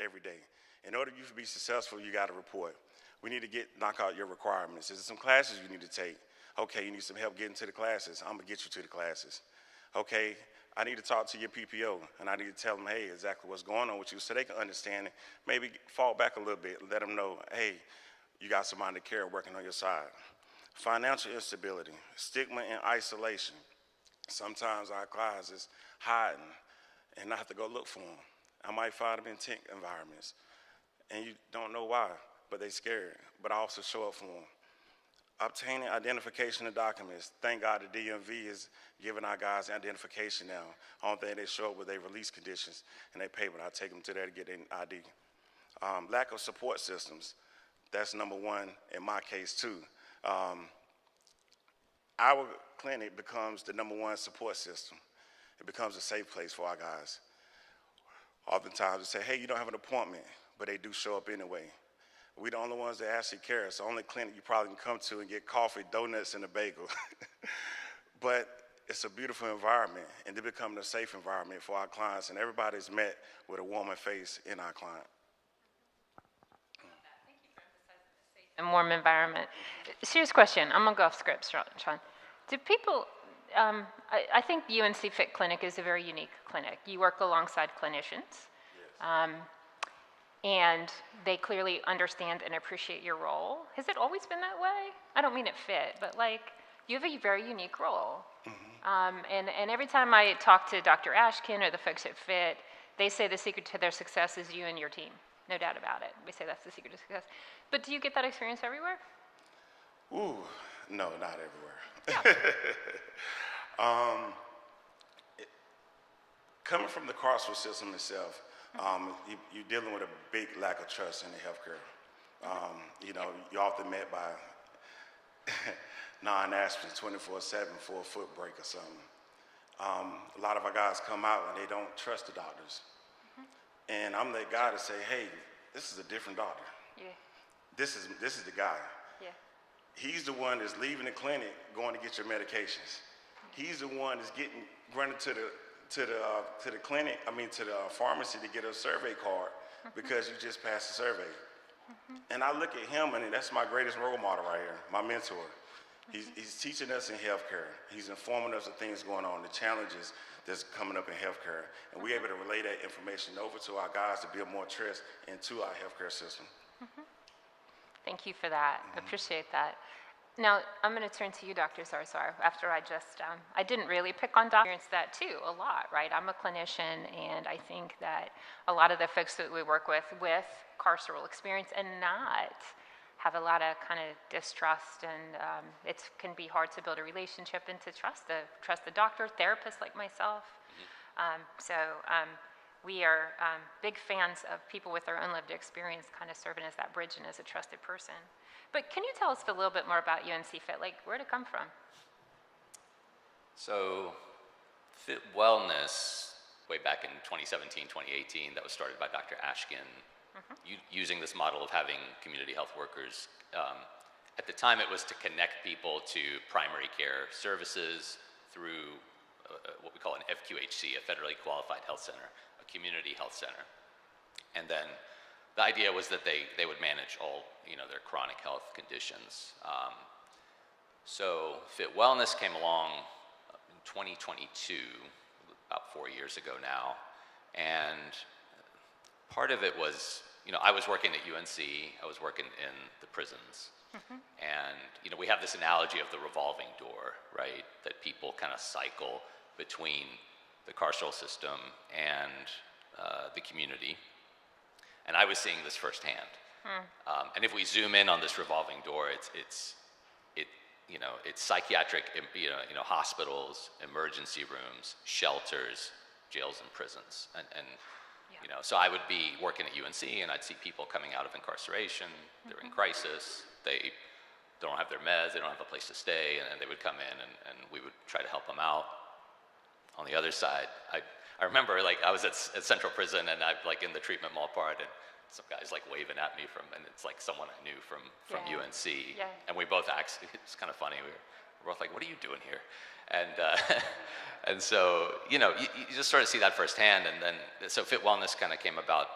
every day. In order for you to be successful, you got to report. We need to knock out your requirements. Is there some classes you need to take? Okay, you need some help getting to the classes. I'm gonna get you to the classes. Okay, I need to talk to your PPO, and I need to tell them, hey, exactly what's going on with you so they can understand it. Maybe fall back a little bit, let them know, hey, you got somebody to care working on your side. Financial instability, stigma and isolation. Sometimes our clients is hiding, and I have to go look for them. I might find them in tent environments, and you don't know why, but they scared, but I also show up for them. Obtaining identification of documents. Thank God the DMV is giving our guys identification now. Only thing they show up with their release conditions and they payment. I take them to there to get an ID. Lack of support systems. That's number one in my case too. Our clinic becomes the number one support system. It becomes a safe place for our guys. Oftentimes they say, hey, you don't have an appointment, but they do show up anyway. We're the only ones that actually care. It's the only clinic you probably can come to and get coffee, donuts, and a bagel. But it's a beautiful environment, and they become a safe environment for our clients, and everybody's met with a warming face in our client. And warm environment. Serious question. I'm gonna go off script, Sean. Do people? I think UNC Fit Clinic is a very unique clinic. You work alongside clinicians, and they clearly understand and appreciate your role. Has it always been that way? I don't mean it fit, but like you have a very unique role. And every time I talk to Dr. Ashkin or the folks at Fit, they say the secret to their success is you and your team. No doubt about it. We say that's the secret to success. But do you get that experience everywhere? Ooh, no, not everywhere. Yeah. Coming from the carceral system itself, you're dealing with a big lack of trust in the healthcare. You know, you're often met by non-aspirins 24/7 for a foot break or something. A lot of our guys come out and they don't trust the doctors. And I'm that guy to say, hey, this is a different doctor. Yeah. This is the guy. Yeah. He's the one that's leaving the clinic going to get your medications. He's the one that's running to the clinic, to the pharmacy to get a survey card because you just passed the survey. And I look at him, and that's my greatest role model right here, my mentor. He's teaching us in healthcare. He's informing us of things going on, the challenges that's coming up in healthcare. And we're able to relay that information over to our guys to build more trust into our healthcare system. Thank you for that. Appreciate that. Now, I'm going to turn to you, Dr. Zarzar, after I didn't really pick on doctors, that too, a lot, right? I'm a clinician, and I think that a lot of the folks that we work with carceral experience and not have a lot of kind of distrust, and it can be hard to build a relationship and to trust the doctor, therapist like myself. We are big fans of people with their own lived experience kind of serving as that bridge and as a trusted person. But can you tell us a little bit more about UNC Fit? Like, where'd it come from? So, Fit Wellness, way back in 2017, 2018, that was started by Dr. Ashkin, using this model of having community health workers. At the time, it was to connect people to primary care services through what we call an FQHC, a federally qualified health center, a community health center. And then the idea was that they would manage all their chronic health conditions. So Fit Wellness came along in 2022, about 4 years ago now, and part of it was, I was working at UNC, I was working in the prisons, and we have this analogy of the revolving door, right? That people kind of cycle between the carceral system and the community. And I was seeing this firsthand. And if we zoom in on this revolving door, it's psychiatric, hospitals, emergency rooms, shelters, jails, and prisons. So I would be working at UNC, and I'd see people coming out of incarceration. They're in crisis. They don't have their meds. They don't have a place to stay, and they would come in, and we would try to help them out. On the other side, I remember I was at Central Prison, and I'm in the treatment mall part, and some guy's waving at me and it's someone I knew from UNC. Yeah. And we both it's kind of funny. We're both like, what are you doing here? And so, you just sort of see that firsthand. And then, so Fit Wellness kind of came about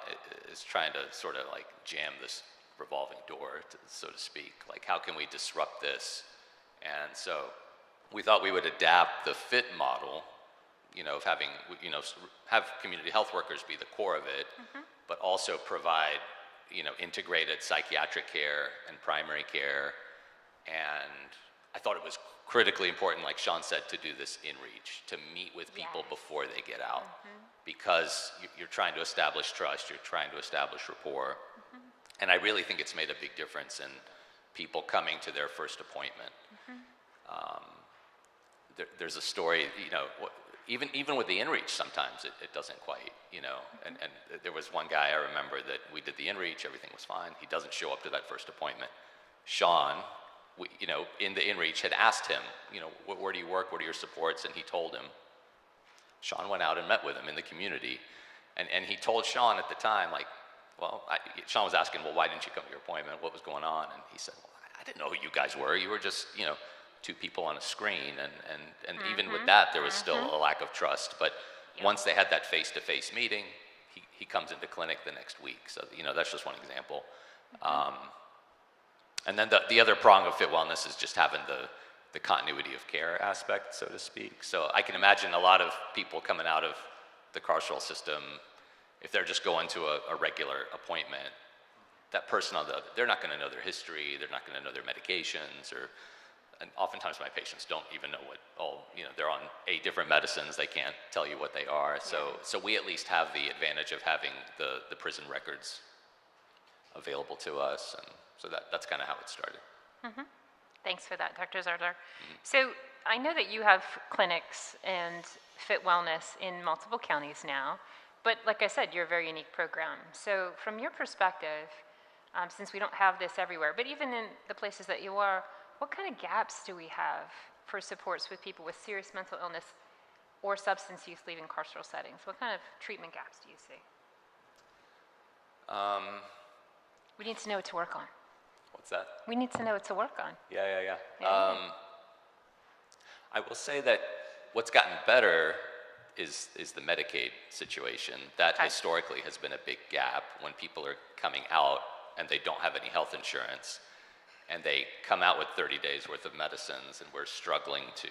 is trying to sort of jam this revolving door, so to speak. How can we disrupt this? And so we thought we would adapt the Fit model, of having, have community health workers be the core of it, but also provide, integrated psychiatric care and primary care. And I thought it was critically important, like Sean said, to do this in reach, to meet with people before they get out, because you're trying to establish trust, you're trying to establish rapport. And I really think it's made a big difference in people coming to their first appointment. There's a story, even with the InReach, sometimes it doesn't quite, and there was one guy I remember that we did the InReach, everything was fine. He doesn't show up to that first appointment. Sean, in the InReach had asked him, where do you work? What are your supports? And he told him. Sean went out and met with him in the community. And he told Sean at the time, Sean was asking, well, why didn't you come to your appointment? What was going on? And he said, well, I didn't know who you guys were. You were just, two people on a screen. And even with that, there was still a lack of trust. But once they had that face-to-face meeting, he comes into clinic the next week. So, that's just one example. And then the other prong of Fit Wellness is just having the continuity of care aspect, so to speak. So I can imagine a lot of people coming out of the carceral system, if they're just going to a regular appointment, that person they're not going to know their history, they're not going to know their medications, and oftentimes my patients don't even know they're on 8 different medicines, they can't tell you what they are. So we at least have the advantage of having the prison records available to us, and so that's kind of how it started. Thanks for that, Dr. Zarzar. So I know that you have clinics and Fit Wellness in multiple counties now, but like I said, you're a very unique program. So from your perspective, since we don't have this everywhere, but even in the places that you are, what kind of gaps do we have for supports with people with serious mental illness or substance use leaving carceral settings? What kind of treatment gaps do you see? We need to know what to work on. What's that? We need to know what to work on. Yeah. I will say that what's gotten better is the Medicaid situation. That historically has been a big gap when people are coming out and they don't have any health insurance, and they come out with 30 days worth of medicines, and we're struggling to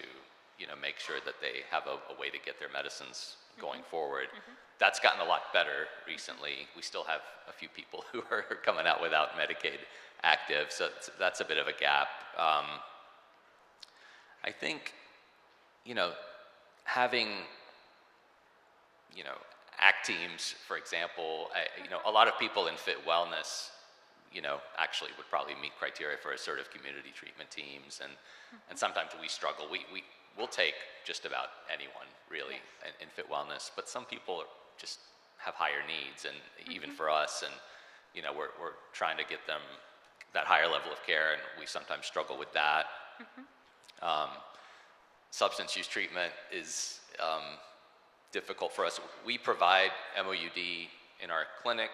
make sure that they have a way to get their medicines going forward. That's gotten a lot better recently. We still have a few people who are coming out without Medicaid active, so that's a bit of a gap. I think, having, ACT teams, for example, a lot of people in Fit Wellness, actually would probably meet criteria for assertive community treatment teams, and sometimes we struggle. We'll take just about anyone, really, in Fit Wellness, but some people just have higher needs, and even for us, and we're trying to get them that higher level of care, and we sometimes struggle with that. Substance use treatment is difficult for us. We provide MOUD in our clinic.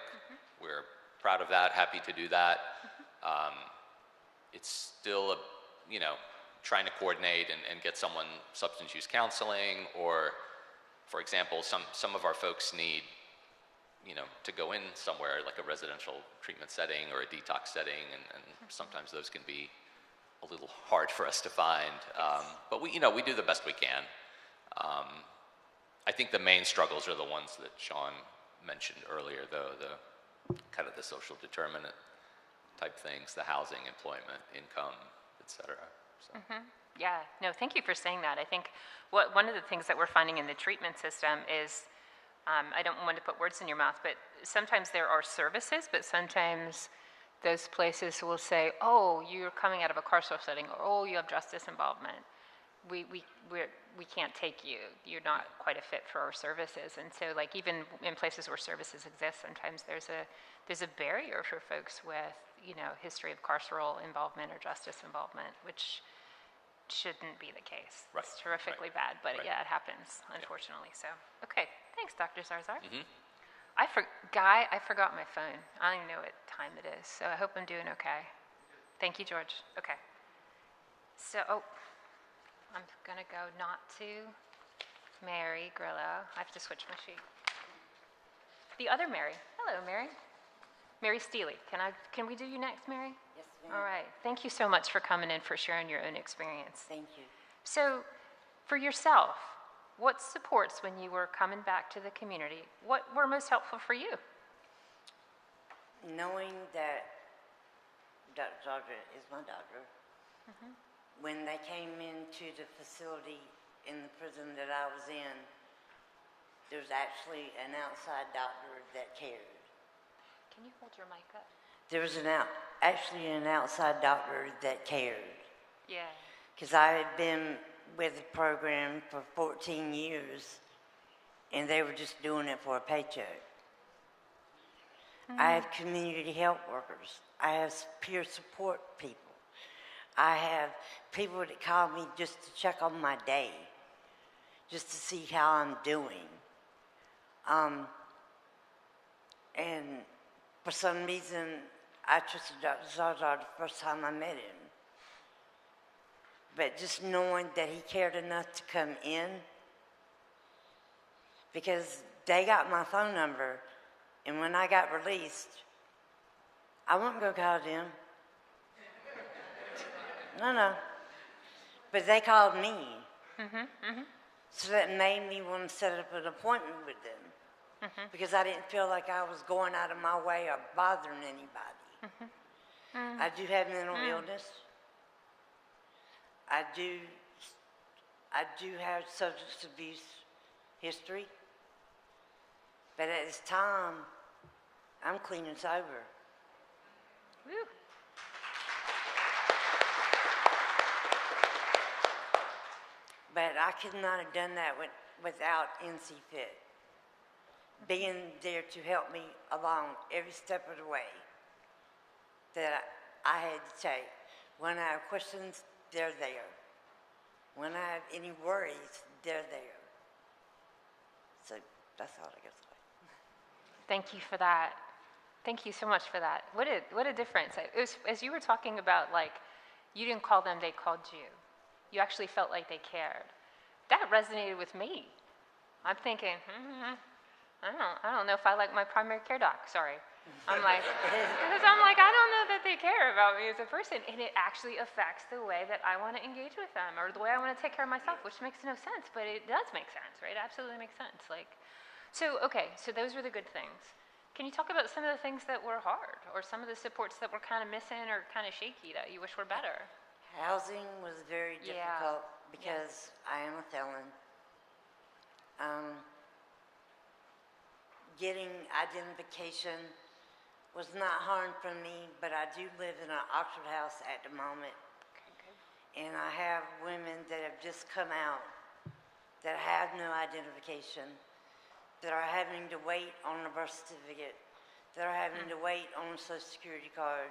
We're proud of that, happy to do that. It's still trying to coordinate and get someone substance use counseling, or, for example, some of our folks need to go in somewhere like a residential treatment setting or a detox setting, and sometimes those can be a little hard for us to find. But we do the best we can. I think the main struggles are the ones that Sean mentioned earlier, though, the kind of the social determinant type things, the housing, employment, income, et cetera. So. Yeah, no, thank you for saying that. I think one of the things that we're finding in the treatment system is, I don't want to put words in your mouth, but sometimes there are services, but sometimes those places will say, oh, you're coming out of a carceral setting, or oh, you have justice involvement. We can't take you. You're not quite a fit for our services. And so, like, even in places where services exist, sometimes there's a barrier for folks with, history of carceral involvement or justice involvement, which shouldn't be the case. Right. It's terrifically bad, but yeah, it happens, unfortunately. So, okay, thanks, Dr. Zarzar. Guy, I forgot my phone. I don't even know what time it is, so I hope I'm doing okay. Thank you, George. Okay. So, I'm gonna go not to Mary Grillo. I have to switch my sheet. The other Mary. Hello, Mary. Mary Steely. Can we do you next, Mary? Yes, ma'am. All right. Thank you so much for coming in, for sharing your own experience. Thank you. So, for yourself, what supports when you were coming back to the community, what were most helpful for you? Knowing that Dr. Zarzar is my doctor, when they came into the facility in the prison that I was in, there was actually an outside doctor that cared. Can you hold your mic up? There was actually an outside doctor that cared. Yeah. Because I had been with the program for 14 years, and they were just doing it for a paycheck. I have community health workers. I have peer support people. I have people that call me just to check on my day, just to see how I'm doing. And For some reason, I trusted Dr. Zarzar the first time I met him. But just knowing that he cared enough to come in, because they got my phone number, and when I got released, I wasn't going to call them. No. But they called me. So that made me want to set up an appointment with them. Because I didn't feel like I was going out of my way or bothering anybody. I do have mental illness. I do have substance abuse history. But at this time, I'm clean and sober. Woo. But I could not have done that without NC Fit being there to help me along every step of the way that I had to take. When I have questions, they're there. When I have any worries, they're there. So that's all I guess. Thank you for that. Thank you so much for that. What a difference. It was, as you were talking about, like, you didn't call them, they called you. You actually felt like they cared. That resonated with me. I'm thinking, I don't know if I like my primary care doc, sorry. I'm like, because I'm like, I don't know that they care about me as a person. And it actually affects the way that I want to engage with them or the way I want to take care of myself, which makes no sense, but it does make sense, right? It absolutely makes sense. Like, so, okay, so those were the good things. Can you talk about some of the things that were hard or some of the supports that were kind of missing or kind of shaky that you wish were better? Housing was very difficult because I am a felon. Getting identification was not hard for me, but I do live in an Oxford house at the moment. And I have women that have just come out that have no identification, that are having to wait on a birth certificate, that are having to wait on a Social Security card.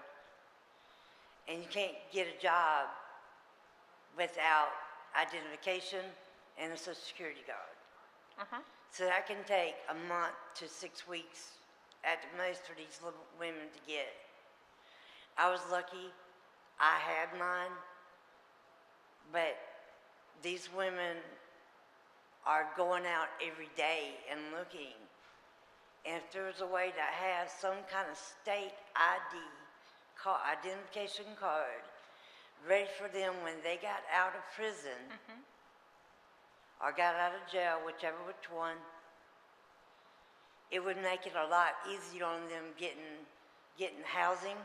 And you can't get a job without identification and a Social Security card. So that can take a month to 6 weeks at the most for these little women to get. I was lucky I had mine, but these women are going out every day and looking. And if there was a way to have some kind of state ID identification card ready for them when they got out of prison or got out of jail, whichever which one, it would make it a lot easier on them getting housing.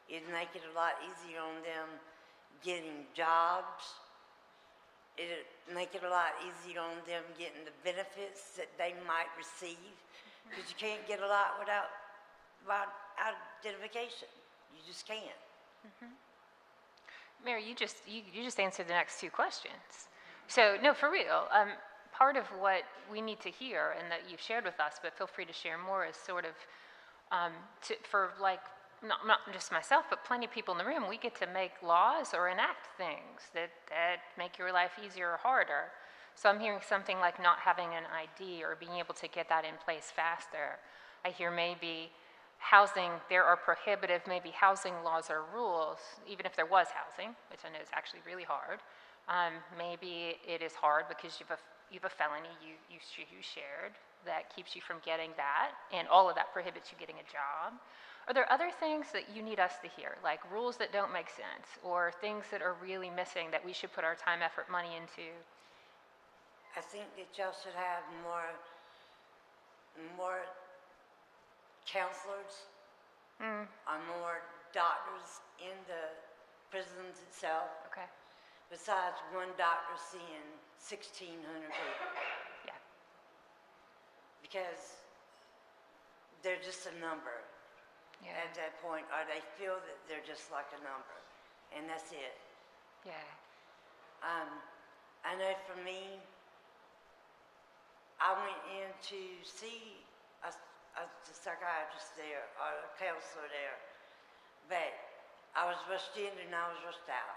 It'd make it a lot easier on them getting jobs. It'd make it a lot easier on them getting the benefits that they might receive, because you can't get a lot without identification. You just can't. Mary, you just answered the next two questions. So, no, for real. Part of what we need to hear, and that you've shared with us, but feel free to share more, is sort of for like, not just myself, but plenty of people in the room, we get to make laws or enact things that make your life easier or harder. So I'm hearing something like not having an ID or being able to get that in place faster. I hear maybe housing, there are prohibitive maybe housing laws or rules, even if there was housing, which I know is actually really hard. Maybe it is hard because you have a felony you shared that keeps you from getting that, and all of that prohibits you getting a job. Are there other things that you need us to hear, like rules that don't make sense, or things that are really missing that we should put our time, effort, money into? I think that y'all should have more counselors or more doctors in the prisons itself. Okay. Besides one doctor seeing 1,600 people. Yeah. Because they're just a number at that point, or they feel that they're just like a number, and that's it. Yeah. I know for me, I went in to see a psychiatrist there, or a counselor there, but I was rushed in and I was rushed out.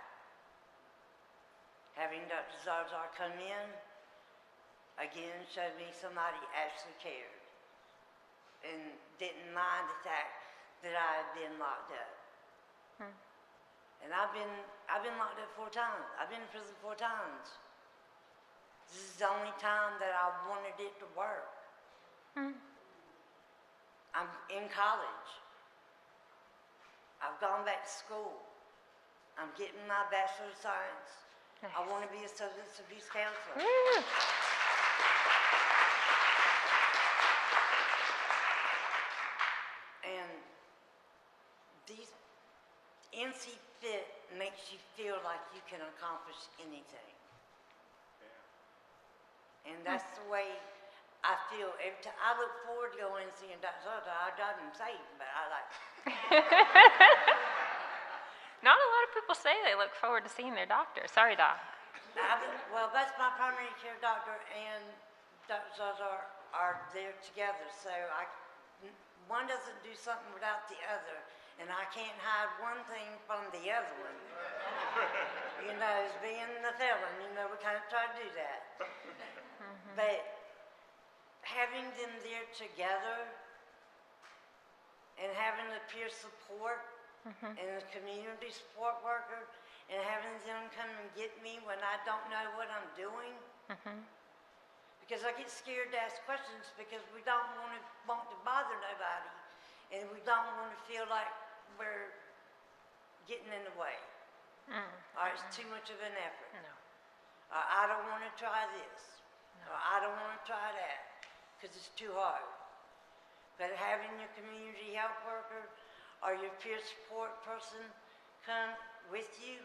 Having Dr. Zarzar come in, again, showed me somebody actually cared and didn't mind the fact that I had been locked up. And I've been locked up 4 times. I've been in prison 4 times. This is the only time that I wanted it to work. I'm in college. I've gone back to school. I'm getting my Bachelor of Science. Nice. I want to be a substance abuse counselor. And these NC Fit makes you feel like you can accomplish anything. And that's the way I feel every time. I look forward to going and seeing Dr. Soto. I didn't say it, but I like Not a lot of people say they look forward to seeing their doctor. Sorry, Doc. Well, that's my primary care doctor, and Dr. Soto are there together. So one doesn't do something without the other. And I can't hide one thing from the other one. You know, as being the felon, you know, we kind of try to do that. But having them there together and having the peer support and the community support worker and having them come and get me when I don't know what I'm doing. Because I get scared to ask questions because we don't want to bother nobody. And we don't want to feel like we're getting in the way. Or it's too much of an effort. Or I don't want to try this. Or I don't want to try that because it's too hard. But having your community health worker or your peer support person come with you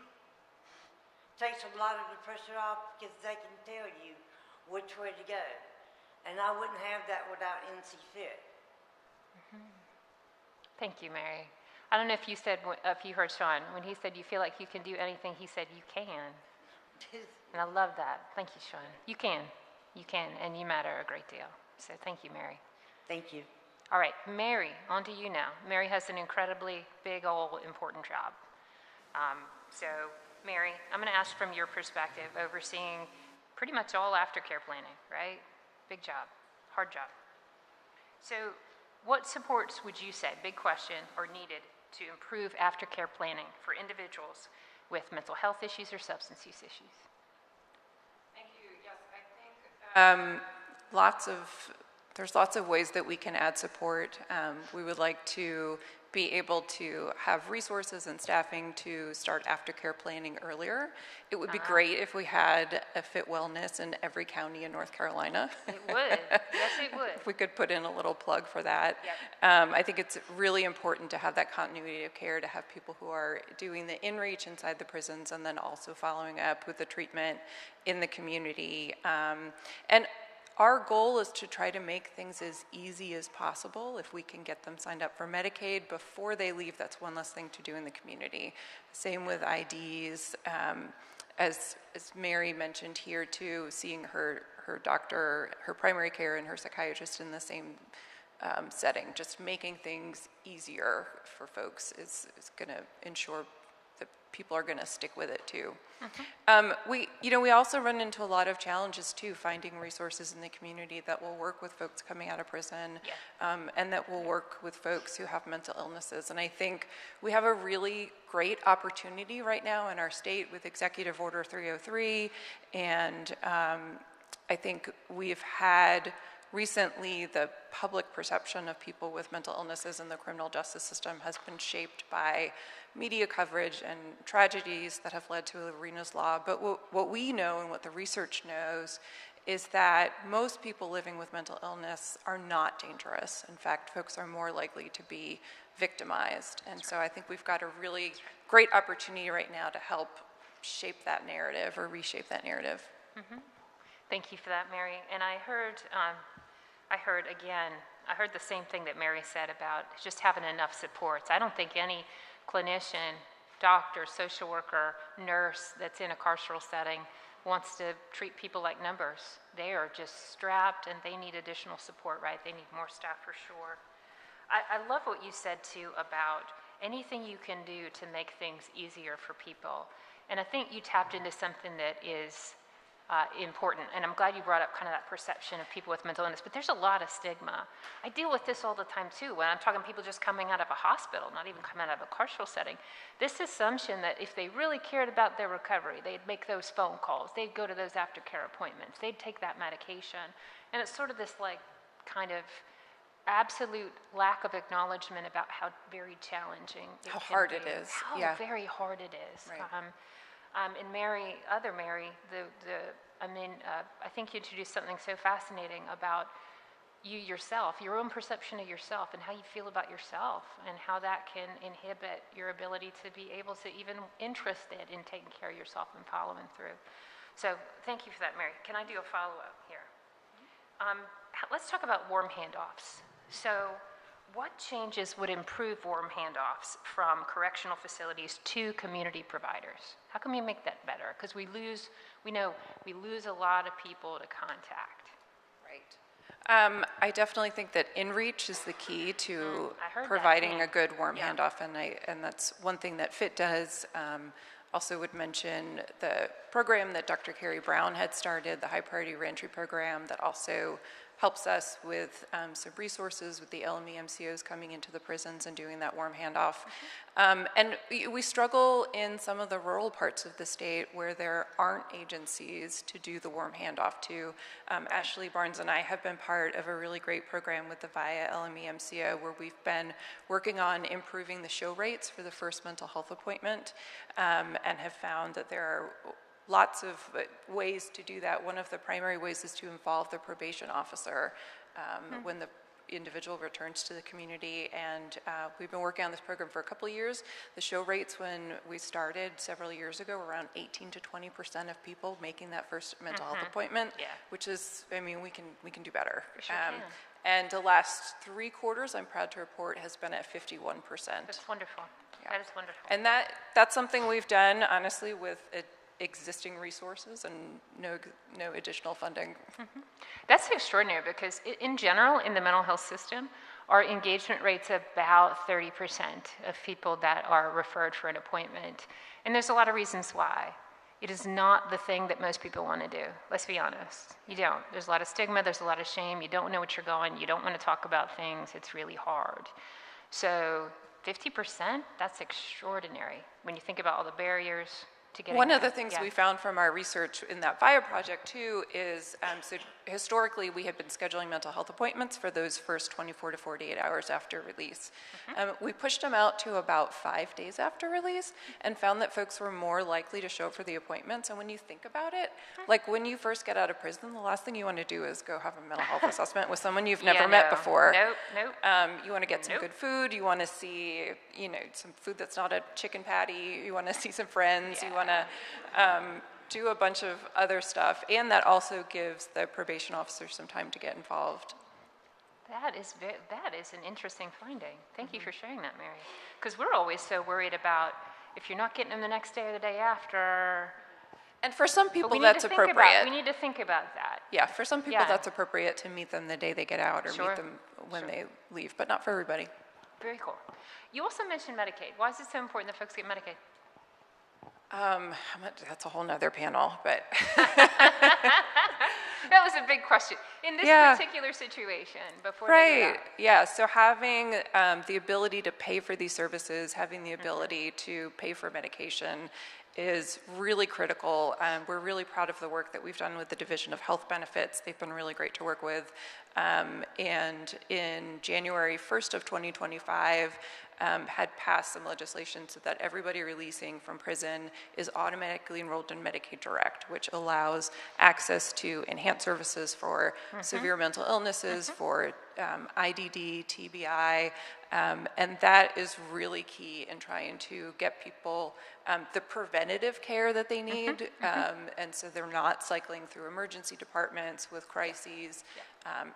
takes a lot of the pressure off because they can tell you which way to go. And I wouldn't have that without NC Fit. Thank you, Mary. I don't know if you heard Sean, when he said you feel like you can do anything, he said you can. And I love that. Thank you, Sean. You can, and you matter a great deal. So thank you, Mary. Thank you. All right, Mary, on to you now. Mary has an incredibly big, old, important job. So, Mary, I'm going to ask from your perspective, overseeing pretty much all aftercare planning, right? Big job, hard job. So, what supports would you say, big question, are needed to improve aftercare planning for individuals with mental health issues or substance use issues? Thank you. Yes, I think there's lots of ways that we can add support. We would like to be able to have resources and staffing to start aftercare planning earlier. It would be great if we had a Fit Wellness in every county in North Carolina. It would. Yes, it would. If we could put in a little plug for that. Yep. I think it's really important to have that continuity of care, to have people who are doing the in-reach inside the prisons and then also following up with the treatment in the community. And our goal is to try to make things as easy as possible. If we can get them signed up for Medicaid before they leave, that's one less thing to do in the community. Same with IDs. As Mary mentioned here too, seeing her doctor, her primary care and her psychiatrist in the same setting, just making things easier for folks is going to ensure that people are going to stick with it too. We also run into a lot of challenges too, finding resources in the community that will work with folks coming out of prison, and that will work with folks who have mental illnesses. And I think we have a really great opportunity right now in our state with Executive Order 303, and I think we've had recently the public perception of people with mental illnesses in the criminal justice system has been shaped by media coverage and tragedies that have led to Arena's Law. But what we know and what the research knows is that most people living with mental illness are not dangerous. In fact, folks are more likely to be victimized. And so I think we've got a really great opportunity right now to help shape that narrative or reshape that narrative. Thank you for that, Mary. And I heard the same thing that Mary said about just having enough supports. I don't think any clinician, doctor, social worker, nurse that's in a carceral setting wants to treat people like numbers. They are just strapped and they need additional support, right? They need more staff for sure. I love what you said too about anything you can do to make things easier for people. And I think you tapped into something that is important. And I'm glad you brought up kind of that perception of people with mental illness, but there's a lot of stigma. I deal with this all the time too, when I'm talking people just coming out of a hospital, not even coming out of a carceral setting. This assumption that if they really cared about their recovery, they'd make those phone calls, they'd go to those aftercare appointments, they'd take that medication. And it's sort of this like kind of absolute lack of acknowledgement about how very challenging it How can hard be. it is. How Yeah. very hard it is. Right. And Mary, I think you introduced something so fascinating about you yourself, your own perception of yourself and how you feel about yourself and how that can inhibit your ability to be able to even interested in taking care of yourself and following through. So thank you for that, Mary. Can I do a follow-up here? Let's talk about warm handoffs. So what changes would improve warm handoffs from correctional facilities to community providers? How can we make that better? Because we know we lose a lot of people to contact. Right. I definitely think that in-reach is the key to providing a good warm handoff, and that's one thing that FIT does. Also would mention the program that Dr. Carrie Brown had started, the High Priority Reentry program, that also helps us with some resources with the LME MCOs coming into the prisons and doing that warm handoff. And we struggle in some of the rural parts of the state where there aren't agencies to do the warm handoff to. Ashley Barnes and I have been part of a really great program with the VIA LME MCO where we've been working on improving the show rates for the first mental health appointment and have found that there are lots of ways to do that. One of the primary ways is to involve the probation officer when the individual returns to the community. And we've been working on this program for a couple of years. The show rates when we started several years ago were around 18 to 20% of people making that first mental health appointment, which is, I mean, we can do better. Sure can. And the last 3 quarters, I'm proud to report, has been at 51%. That's wonderful. Yeah. That is wonderful. And that's something we've done, honestly, with existing resources and no additional funding. Mm-hmm. That's extraordinary because in general, in the mental health system, our engagement rate's about 30% of people that are referred for an appointment. And there's a lot of reasons why. It is not the thing that most people want to do. Let's be honest. You don't. There's a lot of stigma, there's a lot of shame, you don't know what you're going, you don't want to talk about things, it's really hard. So 50%, that's extraordinary when you think about all the barriers. One of the things we found from our research in that VIA project too is, so historically we had been scheduling mental health appointments for those first 24 to 48 hours after release. We pushed them out to about 5 days after release and found that folks were more likely to show up for the appointments. And when you think about it, like when you first get out of prison, the last thing you want to do is go have a mental health assessment with someone you've never met before. Nope. You want to get some good food, you want to see, some food that's not a chicken patty, you want to see some friends, you want to do a bunch of other stuff, and that also gives the probation officer some time to get involved. That is an interesting finding. Thank you for sharing that, Mary. Because we're always so worried about if you're not getting them the next day or the day after. And for some people, that's appropriate. We need to think about that. Yeah, for some people, that's appropriate to meet them the day they get out or meet them when they leave, but not for everybody. Very cool. You also mentioned Medicaid. Why is it so important that folks get Medicaid? That's a whole nother panel, but. That was a big question. In this particular situation, before they get out. Yeah, so having the ability to pay for these services, having the ability to pay for medication is really critical. We're really proud of the work that we've done with the Division of Health Benefits. They've been really great to work with. And in January 1st of 2025, had passed some legislation so that everybody releasing from prison is automatically enrolled in Medicaid Direct, which allows access to enhanced services for severe mental illnesses, for IDD, TBI, and that is really key in trying to get people the preventative care that they need, and so they're not cycling through emergency departments with crises,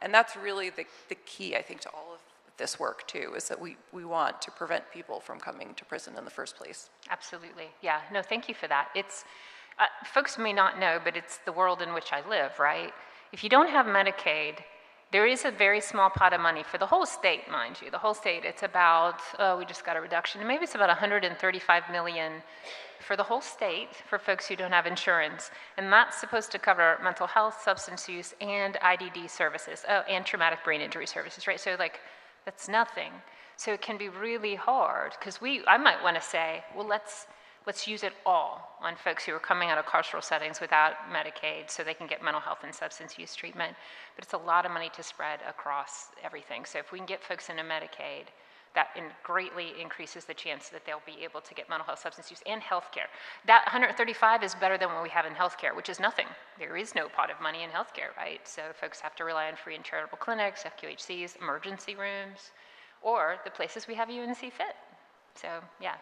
and that's really the key, I think, to all of this work too, is that we want to prevent people from coming to prison in the first place. Absolutely. Yeah. No, thank you for that. It's folks may not know, but it's the world in which I live, right? If you don't have Medicaid, There is a very small pot of money for the whole state, mind you. The whole state, it's about, we just got a reduction, maybe it's about $135 million for the whole state for folks who don't have insurance. And that's supposed to cover mental health, substance use, and IDD services, and traumatic brain injury services, right? So like, that's nothing. So it can be really hard, because I might want to say, well, let's use it all on folks who are coming out of carceral settings without Medicaid so they can get mental health and substance use treatment. But it's a lot of money to spread across everything. So if we can get folks into Medicaid, that greatly increases the chance that they'll be able to get mental health, substance use, and health care. That 135 is better than what we have in health care, which is nothing. There is no pot of money in health care, right? So folks have to rely on free and charitable clinics, FQHCs, emergency rooms, or the places we have UNC Fit. So yeah.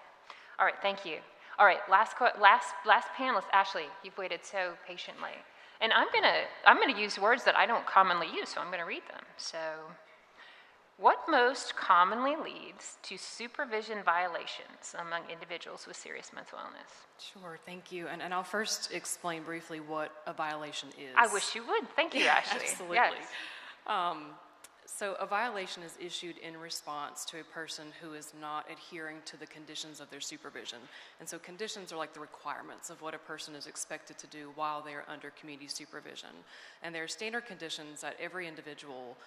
All right, thank you. All right, last panelist, Ashley, you've waited so patiently. And I'm gonna use words that I don't commonly use, so I'm gonna read them. So, what most commonly leads to supervision violations among individuals with serious mental illness? Sure, thank you. And I'll first explain briefly what a violation is. I wish you would. Thank you, Ashley. Absolutely. Yes. So a violation is issued in response to a person who is not adhering to the conditions of their supervision. And so conditions are like the requirements of what a person is expected to do while they're under community supervision. And there are standard conditions that every individual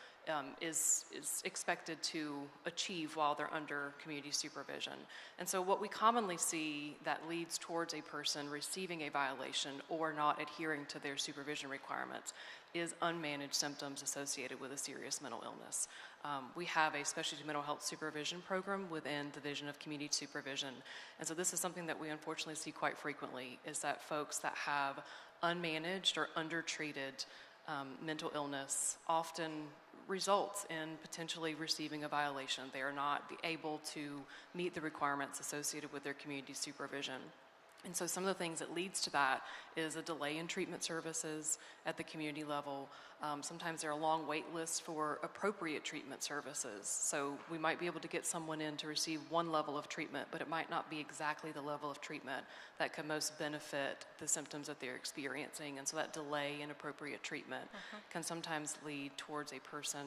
is expected to achieve while they're under community supervision. And so what we commonly see that leads towards a person receiving a violation or not adhering to their supervision requirements is unmanaged symptoms associated with a serious mental illness. We have a specialty mental health supervision program within the Division of Community Supervision. And so this is something that we unfortunately see quite frequently, is that folks that have unmanaged or undertreated mental illness often results in potentially receiving a violation. They are not able to meet the requirements associated with their community supervision. And so some of the things that leads to that is a delay in treatment services at the community level. Sometimes there are long wait lists for appropriate treatment services. So we might be able to get someone in to receive one level of treatment, but it might not be exactly the level of treatment that can most benefit the symptoms that they're experiencing. And so that delay in appropriate treatment can sometimes lead towards a person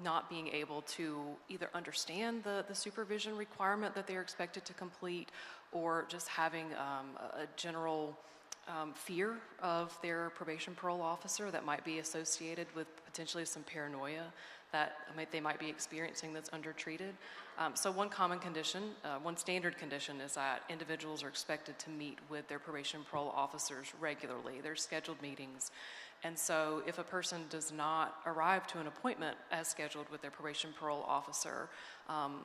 not being able to either understand the supervision requirement that they're expected to complete, or just having a general fear of their probation parole officer that might be associated with potentially some paranoia that they might be experiencing that's undertreated. So one common condition, one standard condition is that individuals are expected to meet with their probation parole officers regularly. There's scheduled meetings. And so if a person does not arrive to an appointment as scheduled with their probation parole officer,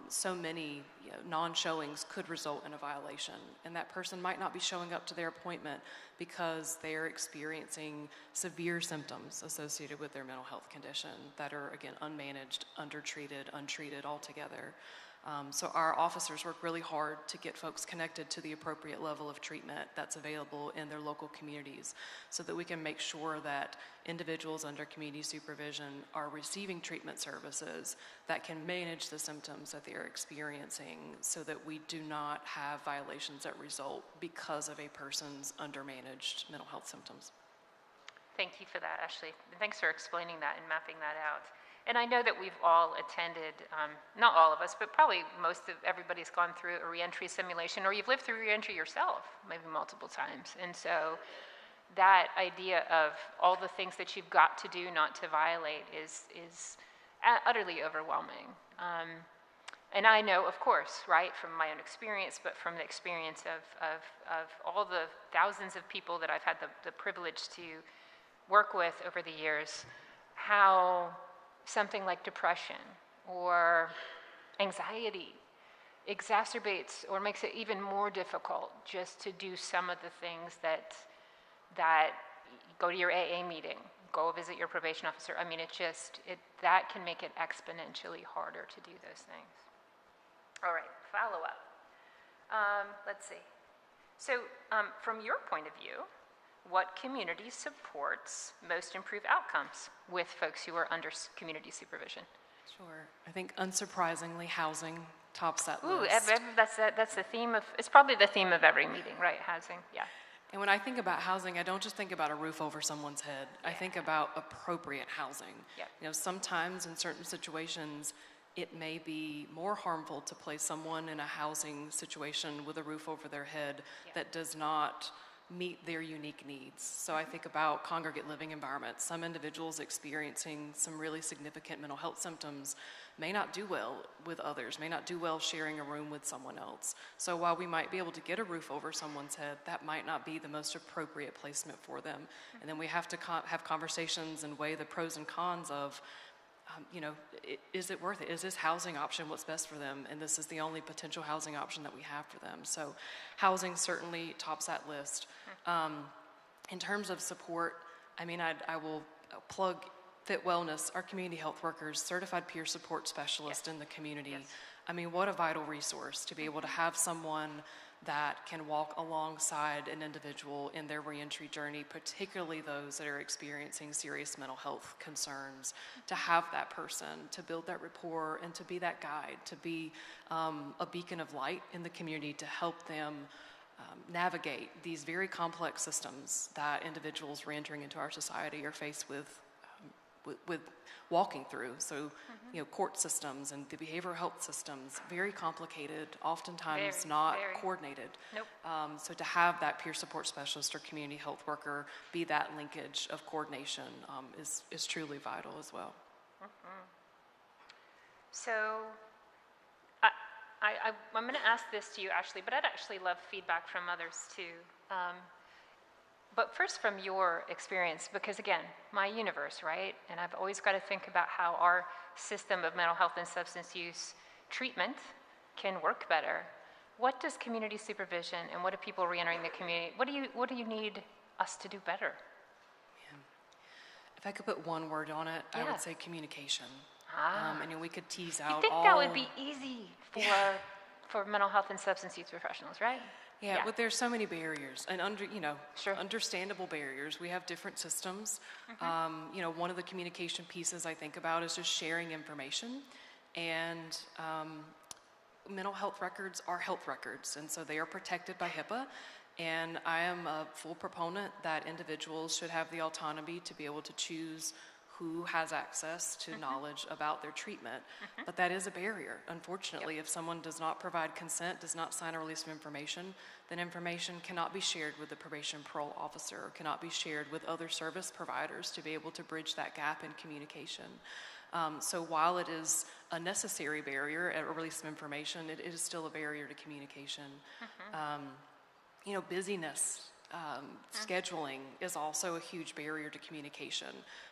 so many non-showings could result in a violation. And that person might not be showing up to their appointment because they're experiencing severe symptoms associated with their mental health condition that are, again, unmanaged, undertreated, untreated altogether. So our officers work really hard to get folks connected to the appropriate level of treatment that's available in their local communities so that we can make sure that individuals under community supervision are receiving treatment services that can manage the symptoms that they're experiencing so that we do not have violations that result because of a person's undermanaged mental health symptoms. Thank you for that, Ashley. Thanks for explaining that and mapping that out. And I know that we've all attended, not all of us, but probably most of everybody's gone through a reentry simulation, or you've lived through reentry yourself, maybe multiple times. And so that idea of all the things that you've got to do not to violate is utterly overwhelming. And I know, of course, right, from my own experience, but from the experience of all the thousands of people that I've had the privilege to work with over the years, how something like depression or anxiety exacerbates or makes it even more difficult just to do some of the things that go to your AA meeting, go visit your probation officer. I mean, that can make it exponentially harder to do those things. All right, follow up. Let's see. So from your point of view, what community supports most improved outcomes with folks who are under community supervision? Sure. I think unsurprisingly, housing tops that Ooh, list. that's the theme of, it's probably the theme of every meeting, right? Housing, yeah. And when I think about housing, I don't just think about a roof over someone's head. I think about appropriate housing. Yep. You know, sometimes in certain situations, it may be more harmful to place someone in a housing situation with a roof over their head that does not meet their unique needs. So I think about congregate living environments. Some individuals experiencing some really significant mental health symptoms may not do well with others, may not do well sharing a room with someone else. So while we might be able to get a roof over someone's head, that might not be the most appropriate placement for them. And then we have to have conversations and weigh the pros and cons of, is it worth it? Is this housing option what's best for them? And this is the only potential housing option that we have for them. So housing certainly tops that list. In terms of support, I mean, I will plug Fit Wellness, our community health workers, certified peer support specialist in the community. I mean, what a vital resource to be able to have someone that can walk alongside an individual in their reentry journey, particularly those that are experiencing serious mental health concerns, to have that person, to build that rapport, and to be that guide, to be a beacon of light in the community to help them navigate these very complex systems that individuals reentering into our society are faced with walking through. So, court systems and the behavioral health systems, very complicated, oftentimes not coordinated. Nope. So to have that peer support specialist or community health worker be that linkage of coordination is truly vital as well. So I'm going to ask this to you, Ashley, but I'd actually love feedback from others too. But first from your experience, because again, my universe, right? And I've always got to think about how our system of mental health and substance use treatment can work better. What does community supervision and what do people reentering the community, what do you need us to do better? If I could put one word on it, I would say communication. And we could tease out You think that would be easy for mental health and substance use professionals, right? Yeah, but there's so many barriers and understandable barriers. We have different systems. One of the communication pieces I think about is just sharing information, and mental health records are health records, and so they are protected by HIPAA. And I am a full proponent that individuals should have the autonomy to be able to choose who has access to knowledge about their treatment. But that is a barrier. Unfortunately, if someone does not provide consent, does not sign a release of information, then information cannot be shared with the probation parole officer, or cannot be shared with other service providers to be able to bridge that gap in communication. So while it is a necessary barrier, a release of information, it is still a barrier to communication. Busyness. Scheduling is also a huge barrier to communication.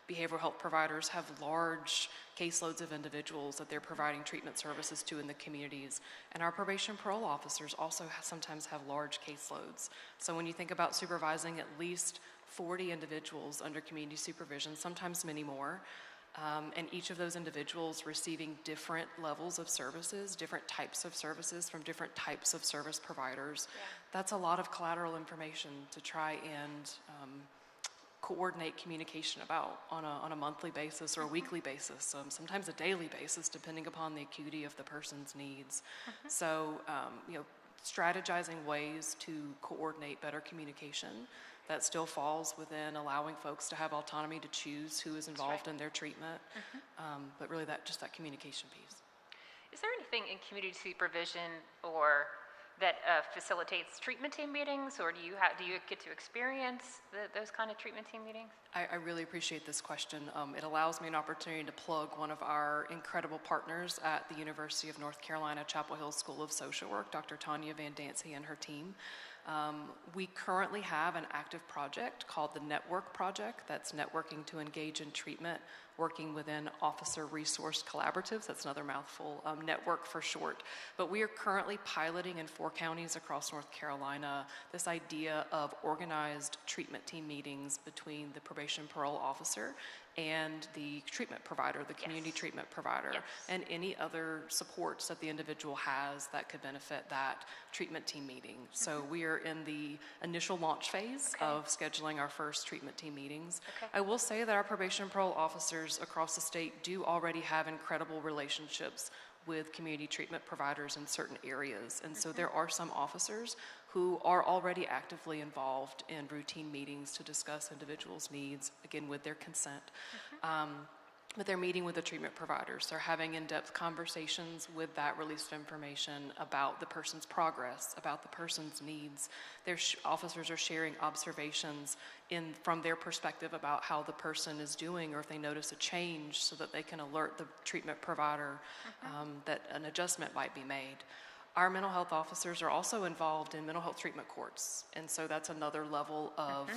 Behavioral health providers have large caseloads of individuals that they're providing treatment services to in the communities, and our probation parole officers also sometimes have large caseloads. So when you think about supervising at least 40 individuals under community supervision, sometimes many more, and each of those individuals receiving different levels of services, different types of services from different types of service providers. That's a lot of collateral information to try and coordinate communication about on a monthly basis or a weekly basis, sometimes a daily basis, depending upon the acuity of the person's needs. So, strategizing ways to coordinate better communication that still falls within allowing folks to have autonomy to choose who is involved in their treatment, but really that communication piece. Is there anything in community supervision or that facilitates treatment team meetings, or do you get to experience those kind of treatment team meetings? I really appreciate this question. It allows me an opportunity to plug one of our incredible partners at the University of North Carolina Chapel Hill School of Social Work, Dr. Tanya Van Dancy and her team. We currently have an active project called the Network Project that's networking to engage in treatment, working within Officer Resource Collaboratives. That's another mouthful, Network for short. But we are currently piloting in 4 counties across North Carolina this idea of organized treatment team meetings between the probation parole officer and the treatment provider, the community treatment provider, and any other supports that the individual has that could benefit that treatment team meeting. So we are in the initial launch phase of scheduling our first treatment team meetings. I will say that our probation parole officers across the state do already have incredible relationships with community treatment providers in certain areas. And so there are some officers who are already actively involved in routine meetings to discuss individuals' needs, again, with their consent. But they're meeting with the treatment providers. They're having in-depth conversations with that release of information about the person's progress, about the person's needs. Their officers are sharing observations from their perspective about how the person is doing, or if they notice a change, so that they can alert the treatment provider that an adjustment might be made. Our mental health officers are also involved in mental health treatment courts, and so that's another level of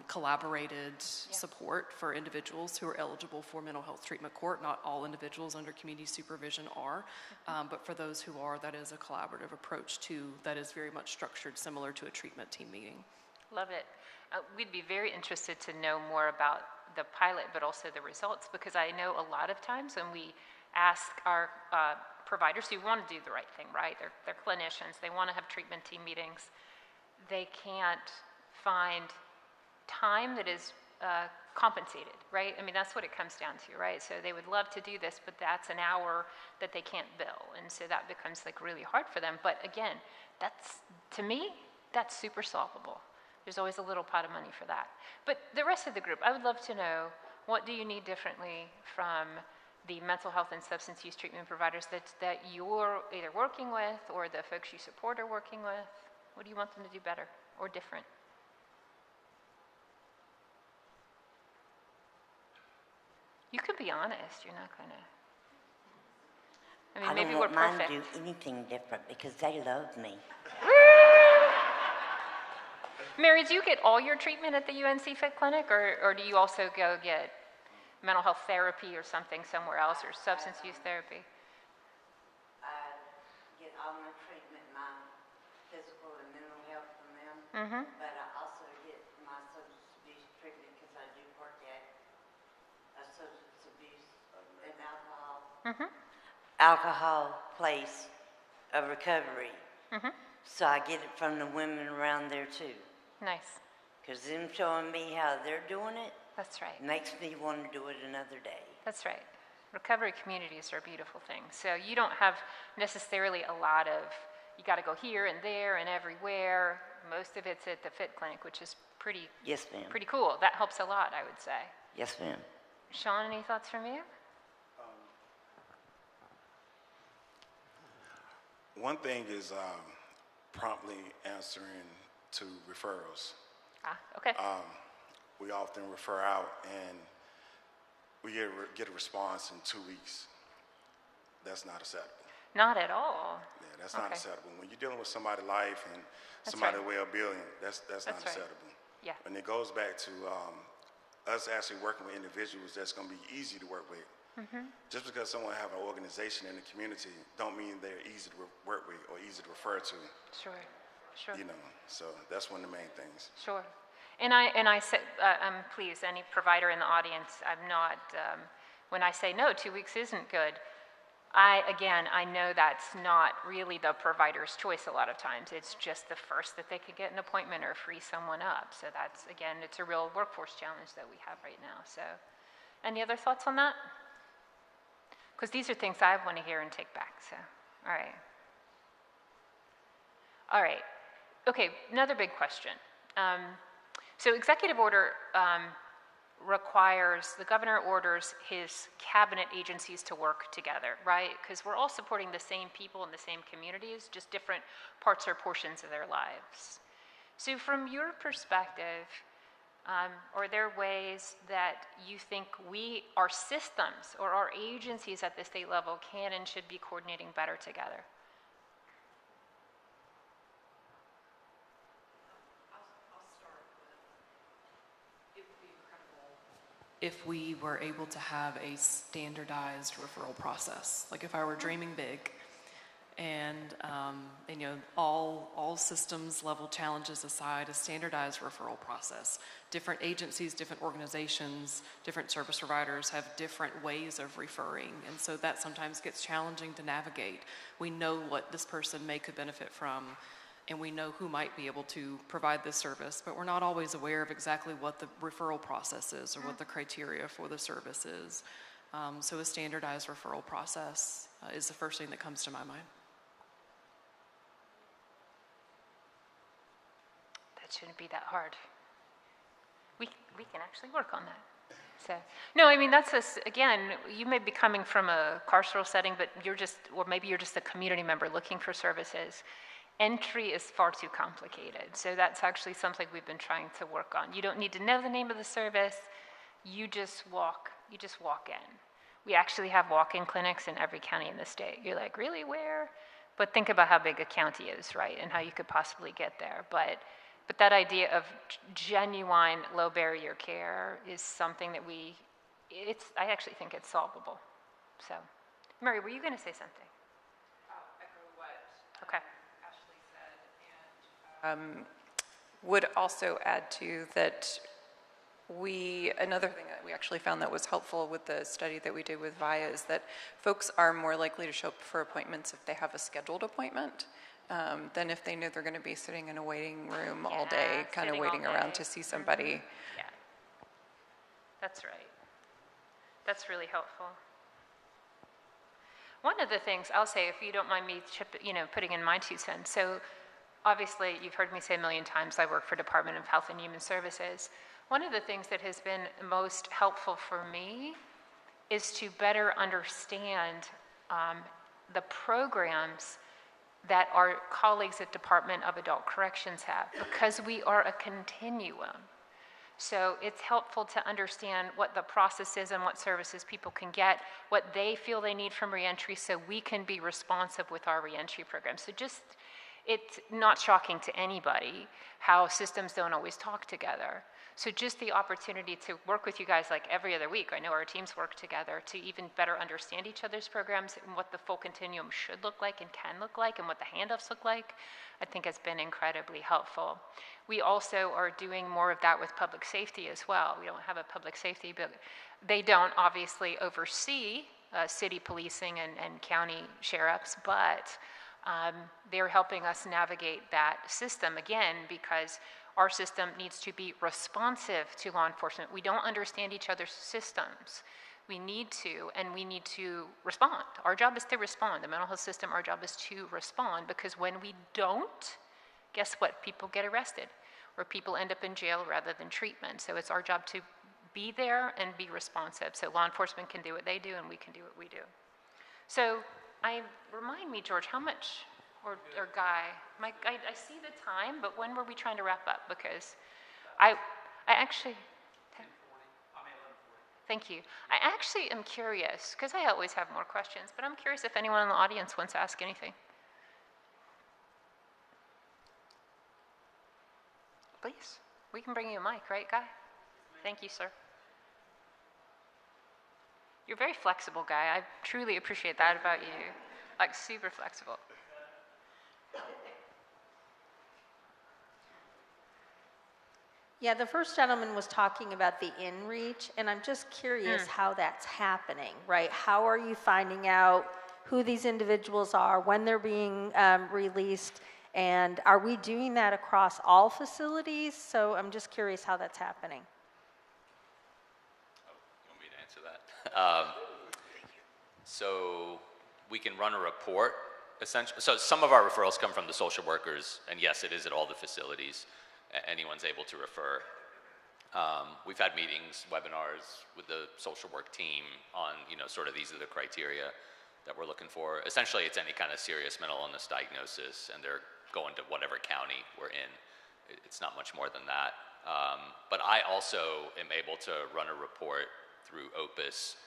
collaborated support for individuals who are eligible for mental health treatment court. Not all individuals under community supervision are, but for those who are, that is a collaborative approach too, that is very much structured similar to a treatment team meeting. Love it. We'd be very interested to know more about the pilot, but also the results, because I know a lot of times when we ask our providers who want to do the right thing, right? They're clinicians, they want to have treatment team meetings. They can't find time that is compensated, right? I mean, that's what it comes down to, right? So they would love to do this, but that's an hour that they can't bill. And so that becomes like really hard for them. But again, that's, to me, that's super solvable. There's always a little pot of money for that. But the rest of the group, I would love to know, what do you need differently from the mental health and substance use treatment providers that you're either working with or the folks you support are working with? What do you want them to do better or different? You could be honest. You're not going to. I mean, maybe we're perfect. I don't want mine to do anything different because they love me. Mary, do you get all your treatment at the UNC Fit Clinic, or do you also go get mental health therapy or something somewhere else, or substance use therapy? I get all my treatment, my physical and mental health from them, but I also get my substance abuse treatment because I do work at a substance abuse and alcohol place of recovery. So I get it from the women around there too. Nice. Because them showing me how they're doing it, that's right, makes me want to do it another day. That's right. Recovery communities are a beautiful thing. So you don't have necessarily a lot of, you got to go here and there and everywhere. Most of it's at the Fit Clinic, which is pretty, yes, ma'am, pretty cool. That helps a lot, I would say. Yes, ma'am. Sean, any thoughts from you? One thing is promptly answering to referrals. Okay. We often refer out and we get a response in 2 weeks. That's not acceptable. Not at all. Yeah, that's not acceptable. When you're dealing with somebody's life and somebody's well-being, that's not acceptable. Yeah. And it goes back to us actually working with individuals that's going to be easy to work with. Just because someone have an organization in the community don't mean they're easy to work with or easy to refer to. Sure. You know, so that's one of the main things. Sure. And I said, please, any provider in the audience, I'm not, when I say no, 2 weeks isn't good, I know that's not really the provider's choice a lot of times. It's just the first that they could get an appointment or free someone up. So that's, again, it's a real workforce challenge that we have right now. So any other thoughts on that? Because these are things I want to hear and take back. So, all right. All right. Okay, another big question. So executive order requires, the governor orders his cabinet agencies to work together, right? Because we're all supporting the same people in the same communities, just different parts or portions of their lives. So from your perspective, are there ways that you think our systems or our agencies at the state level can and should be coordinating better together? If we were able to have a standardized referral process, like if I were dreaming big, and you know, all systems level challenges aside, a standardized referral process. Different agencies, different organizations, different service providers have different ways of referring, and so that sometimes gets challenging to navigate. We know what this person could benefit from, and we know who might be able to provide this service, but we're not always aware of exactly what the referral process is or what the criteria for the service is. So a standardized referral process is the first thing that comes to my mind. That shouldn't be that hard. We can actually work on that. So, no, I mean, again, you may be coming from a carceral setting, but or maybe you're just a community member looking for services. Entry is far too complicated. So that's actually something we've been trying to work on. You don't need to know the name of the service. You just walk in. We actually have walk-in clinics in every county in the state. You're like, really, where? But think about how big a county is, right? And how you could possibly get there. But that idea of genuine low barrier care is something that I actually think it's solvable. So, Murray, were you going to say something? Echo what Okay. Ashley said, and would also add to that another thing that we actually found that was helpful with the study that we did with VIA is that folks are more likely to show up for appointments if they have a scheduled appointment. Than if they know they're going to be sitting in a waiting room all day, kind of waiting around to see somebody. Yeah, that's right. That's really helpful. One of the things I'll say, if you don't mind me putting in my 2 cents, so obviously you've heard me say a million times I work for Department of Health and Human Services. One of the things that has been most helpful for me is to better understand the programs that our colleagues at Department of Adult Corrections have, because we are a continuum. So it's helpful to understand what the process is and what services people can get, what they feel they need from reentry, so we can be responsive with our reentry program. So it's not shocking to anybody how systems don't always talk together. So just the opportunity to work with you guys like every other week, I know our teams work together to even better understand each other's programs and what the full continuum should look like and can look like and what the handoffs look like, I think has been incredibly helpful. We also are doing more of that with public safety as well. We don't have a public safety, but they don't obviously oversee city policing and county sheriffs, but they're helping us navigate that system again because our system needs to be responsive to law enforcement. We don't understand each other's systems. We need to respond. Our job is to respond. The mental health system, our job is to respond, because when we don't, guess what? People get arrested, or people end up in jail rather than treatment. So it's our job to be there and be responsive. So law enforcement can do what they do and we can do what we do. So remind me, George, how much, or Guy, I see the time, but when were we trying to wrap up? Because I actually, thank you. I actually am curious, because I always have more questions, but I'm curious if anyone in the audience wants to ask anything. Please, we can bring you a mic, right, Guy? Thank you, sir. You're very flexible, Guy. I truly appreciate that about you. Like, super flexible. Yeah, the first gentleman was talking about the in-reach, and I'm just curious how that's happening, right? How are you finding out who these individuals are, when they're being released, and are we doing that across all facilities? So I'm just curious how that's happening. You want me to answer that? So we can run a report, essentially. So some of our referrals come from the social workers, and yes, it is at all the facilities. Anyone's able to refer. We've had meetings, webinars with the social work team on, sort of these are the criteria that we're looking for. Essentially, it's any kind of serious mental illness diagnosis, and they're going to whatever county we're in. It's not much more than that. But I also am able to run a report through OPUS,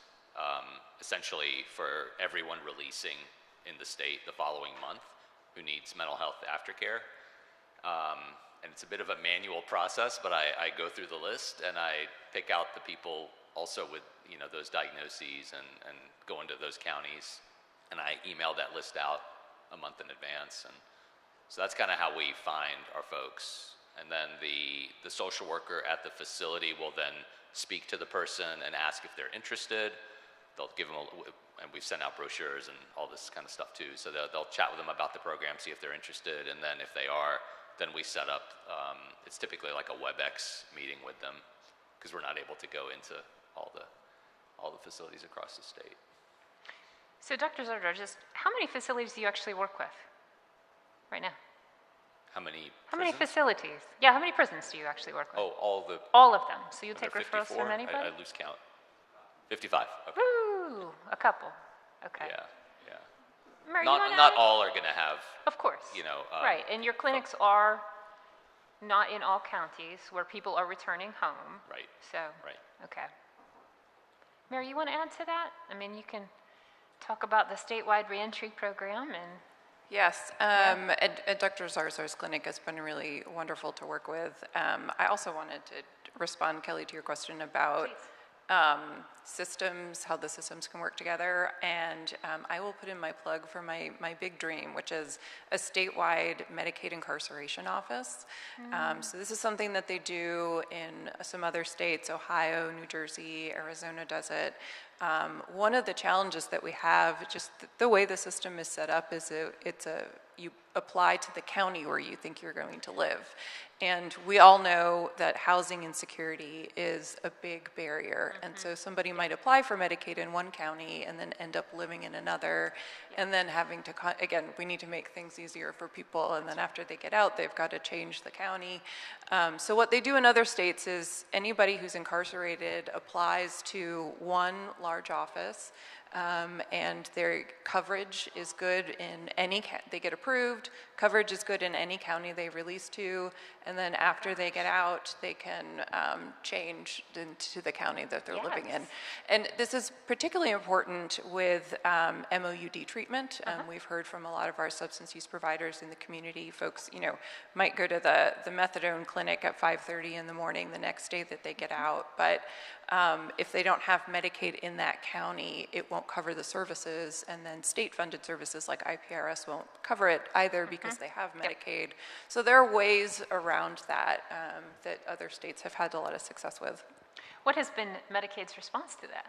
essentially for everyone releasing in the state the following month who needs mental health aftercare. And it's a bit of a manual process, but I go through the list and I pick out the people also with those diagnoses and go into those counties, and I email that list out a month in advance. And so that's kind of how we find our folks. And then the social worker at the facility will then speak to the person and ask if they're interested. They'll give them and we've sent out brochures and all this kind of stuff too. So they'll chat with them about the program, see if they're interested, and then if they are, then we set up, it's typically like a WebEx meeting with them, because we're not able to go into all the facilities across the state. So Dr. Zardar, just how many facilities do you actually work with right now? How many How many prisons? facilities? Yeah, how many prisons do you actually work with? Oh, all All of them. So you are there take referrals 54? from anybody? I lose count. 55. Okay. Ooh, a couple. Okay. Yeah. Mary, Not you wanna not add? all are going to have. Of course. Right, and your clinics are not in all counties where people are returning home. Right. So. Right. Okay. Mary, you want to add to that? I mean, you can talk about the statewide reentry program and. Yes, and Dr. Zarzar's clinic has been really wonderful to work with. I also wanted to respond, Kelly, to your question about systems, how the systems can work together, and I will put in my plug for my big dream, which is a statewide Medicaid incarceration office. So this is something that they do in some other states. Ohio, New Jersey, Arizona does it. One of the challenges that we have, just the way the system is set up, is you apply to the county where you think you're going to live. And we all know that housing insecurity is a big barrier. And so somebody might apply for Medicaid in one county and then end up living in another, and then having to, again, we need to make things easier for people. And then after they get out, they've got to change the county. So what they do in other states is anybody who's incarcerated applies to one large office, and their coverage is good in any, they get approved, coverage is good in any county they release to, and then after they get out, they can change into the county that they're living in. And this is particularly important with MOUD treatment. We've heard from a lot of our substance use providers in the community. Folks, might go to the methadone clinic at 5:30 in the morning the next day that they get out, but if they don't have Medicaid in that county, it won't cover the services, and then state-funded services like IPRS won't cover it either because they have Medicaid. So there are ways around that that other states have had a lot of success with. What has been Medicaid's response to that?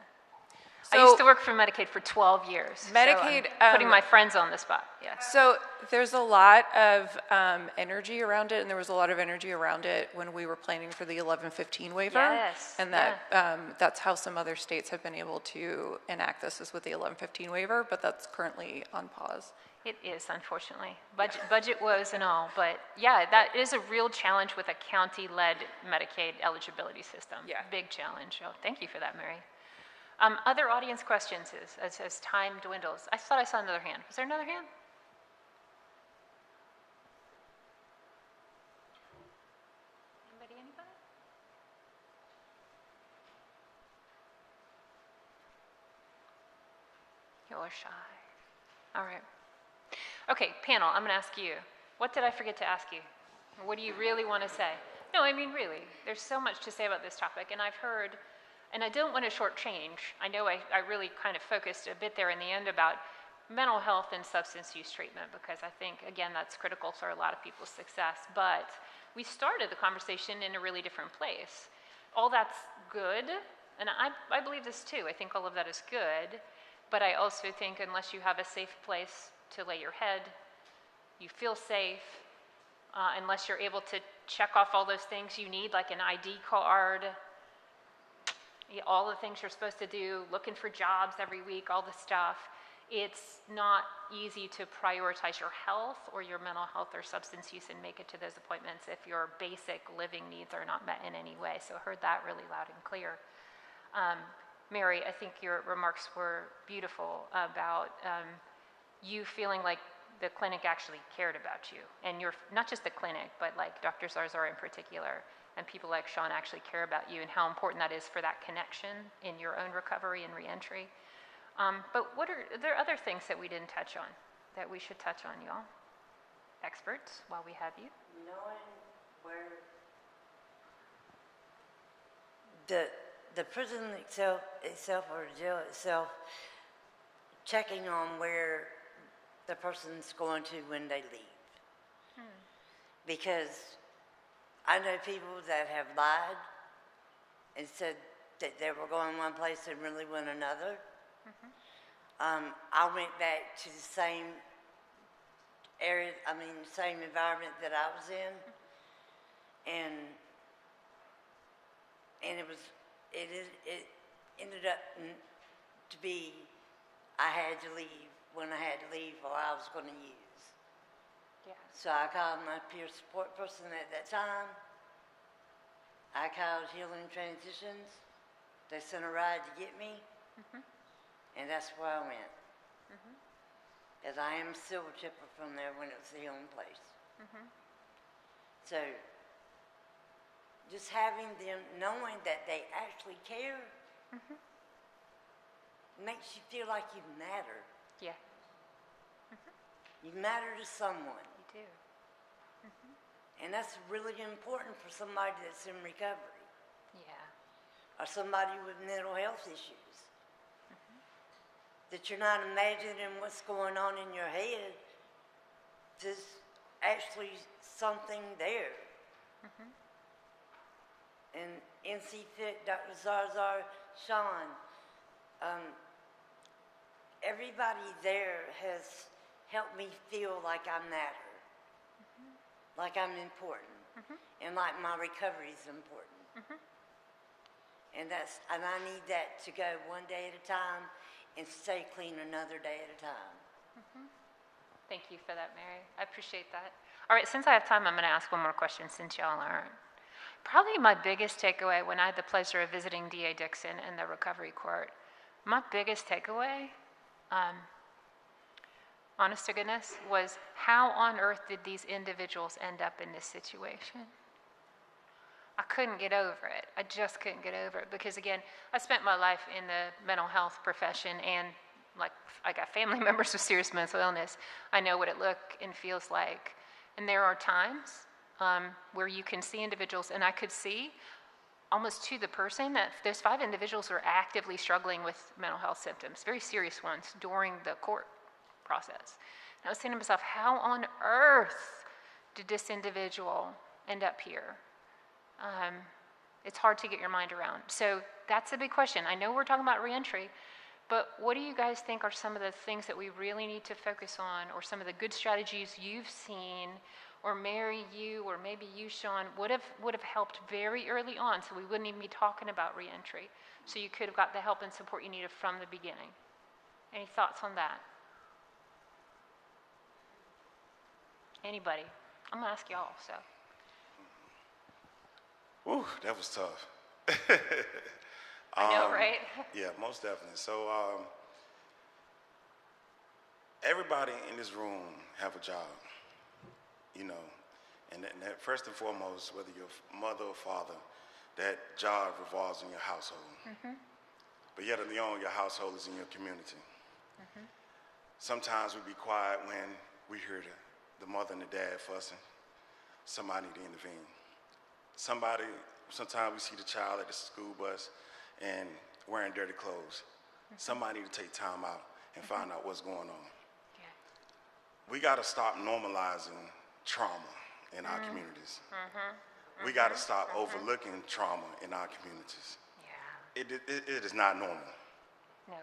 So, I used to work for Medicaid for 12 years. Medicaid, so I'm putting my friends on the spot. Yeah. So there's a lot of energy around it, and there was a lot of energy around it when we were planning for the 1115 waiver. Yes. And that's how some other states have been able to enact this, is with the 1115 waiver, but that's currently on pause. It is, unfortunately. Budget woes and all, but yeah, that is a real challenge with a county-led Medicaid eligibility system. Yeah. Big challenge. Oh, thank you for that, Mary. Other audience questions as time dwindles. I thought I saw another hand. Was there another hand? Anybody? You're shy. All right. Okay, panel, I'm going to ask you. What did I forget to ask you? What do you really want to say? No, I mean, really. There's so much to say about this topic, and I've heard, and I don't want to shortchange. I know I really kind of focused a bit there in the end about mental health and substance use treatment, because I think, again, that's critical for a lot of people's success. But we started the conversation in a really different place. All that's good, and I believe this too. I think all of that is good, but I also think unless you have a safe place to lay your head, you feel safe, unless you're able to check off all those things you need, like an ID card, all the things you're supposed to do, looking for jobs every week, all the stuff, it's not easy to prioritize your health or your mental health or substance use and make it to those appointments if your basic living needs are not met in any way. So I heard that really loud and clear. Mary, I think your remarks were beautiful about you feeling like the clinic actually cared about you. And you're not just the clinic, but like Dr. Zarzar in particular, and people like Sean actually care about you and how important that is for that connection in your own recovery and reentry. But are there other things that we didn't touch on that we should touch on, y'all? Experts, while we have you. Knowing where the prison itself or the jail itself, checking on where the person's going to when they leave. Because I know people that have lied and said that they were going one place and really went another. I went back to the same area, same environment that I was in, and it ended up to be I had to leave when I had to leave or I was going to use. Yeah. So I called my peer support person at that time. I called Healing Transitions. They sent a ride to get me, and that's where I went. As I am a silver tipper from there when it was the healing place. So, just having them, knowing that they actually care, makes you feel like you matter. Yeah. You matter to someone. You do. And that's really important for somebody that's in recovery. Yeah. Or somebody with mental health issues. That you're not imagining what's going on in your head. There's actually something there. And NC Fit, Dr. Zarzar, Sean, everybody there has helped me feel like I matter. Like I'm important. And like my recovery is important. And I need that to go one day at a time and stay clean another day at a time. Thank you for that, Mary. I appreciate that. All right, since I have time, I'm going to ask one more question since y'all aren't. Probably my biggest takeaway when I had the pleasure of visiting D.A. Dixon in the recovery court, my biggest takeaway, honest to goodness, was how on earth did these individuals end up in this situation? I couldn't get over it. I just couldn't get over it because, again, I spent my life in the mental health profession and like I got family members with serious mental illness. I know what it looks and feels like. And there are times where you can see individuals, and I could see almost to the person that there's 5 individuals who are actively struggling with mental health symptoms, very serious ones, during the court process. And I was saying to myself, how on earth did this individual end up here? It's hard to get your mind around. So that's a big question. I know we're talking about reentry, but what do you guys think are some of the things that we really need to focus on, or some of the good strategies you've seen, or Mary, you, or maybe you, Sean, would have helped very early on, so we wouldn't even be talking about reentry, so you could have got the help and support you needed from the beginning? Any thoughts on that? Anybody? I'm gonna ask y'all, so. Whew, that was tough. I know, right? Yeah, most definitely. So everybody in this room have a job, you know, and that first and foremost, whether you're a mother or father, that job revolves in your household. But yet alone, your household is in your community. Sometimes we be quiet when we hear the mother and the dad fussing. Somebody need to intervene. Sometimes we see the child at the school bus and wearing dirty clothes. Somebody need to take time out and find out what's going on. Yeah. We got to stop normalizing trauma in our communities. We got to stop overlooking trauma in our communities. Yeah. It is not normal. No,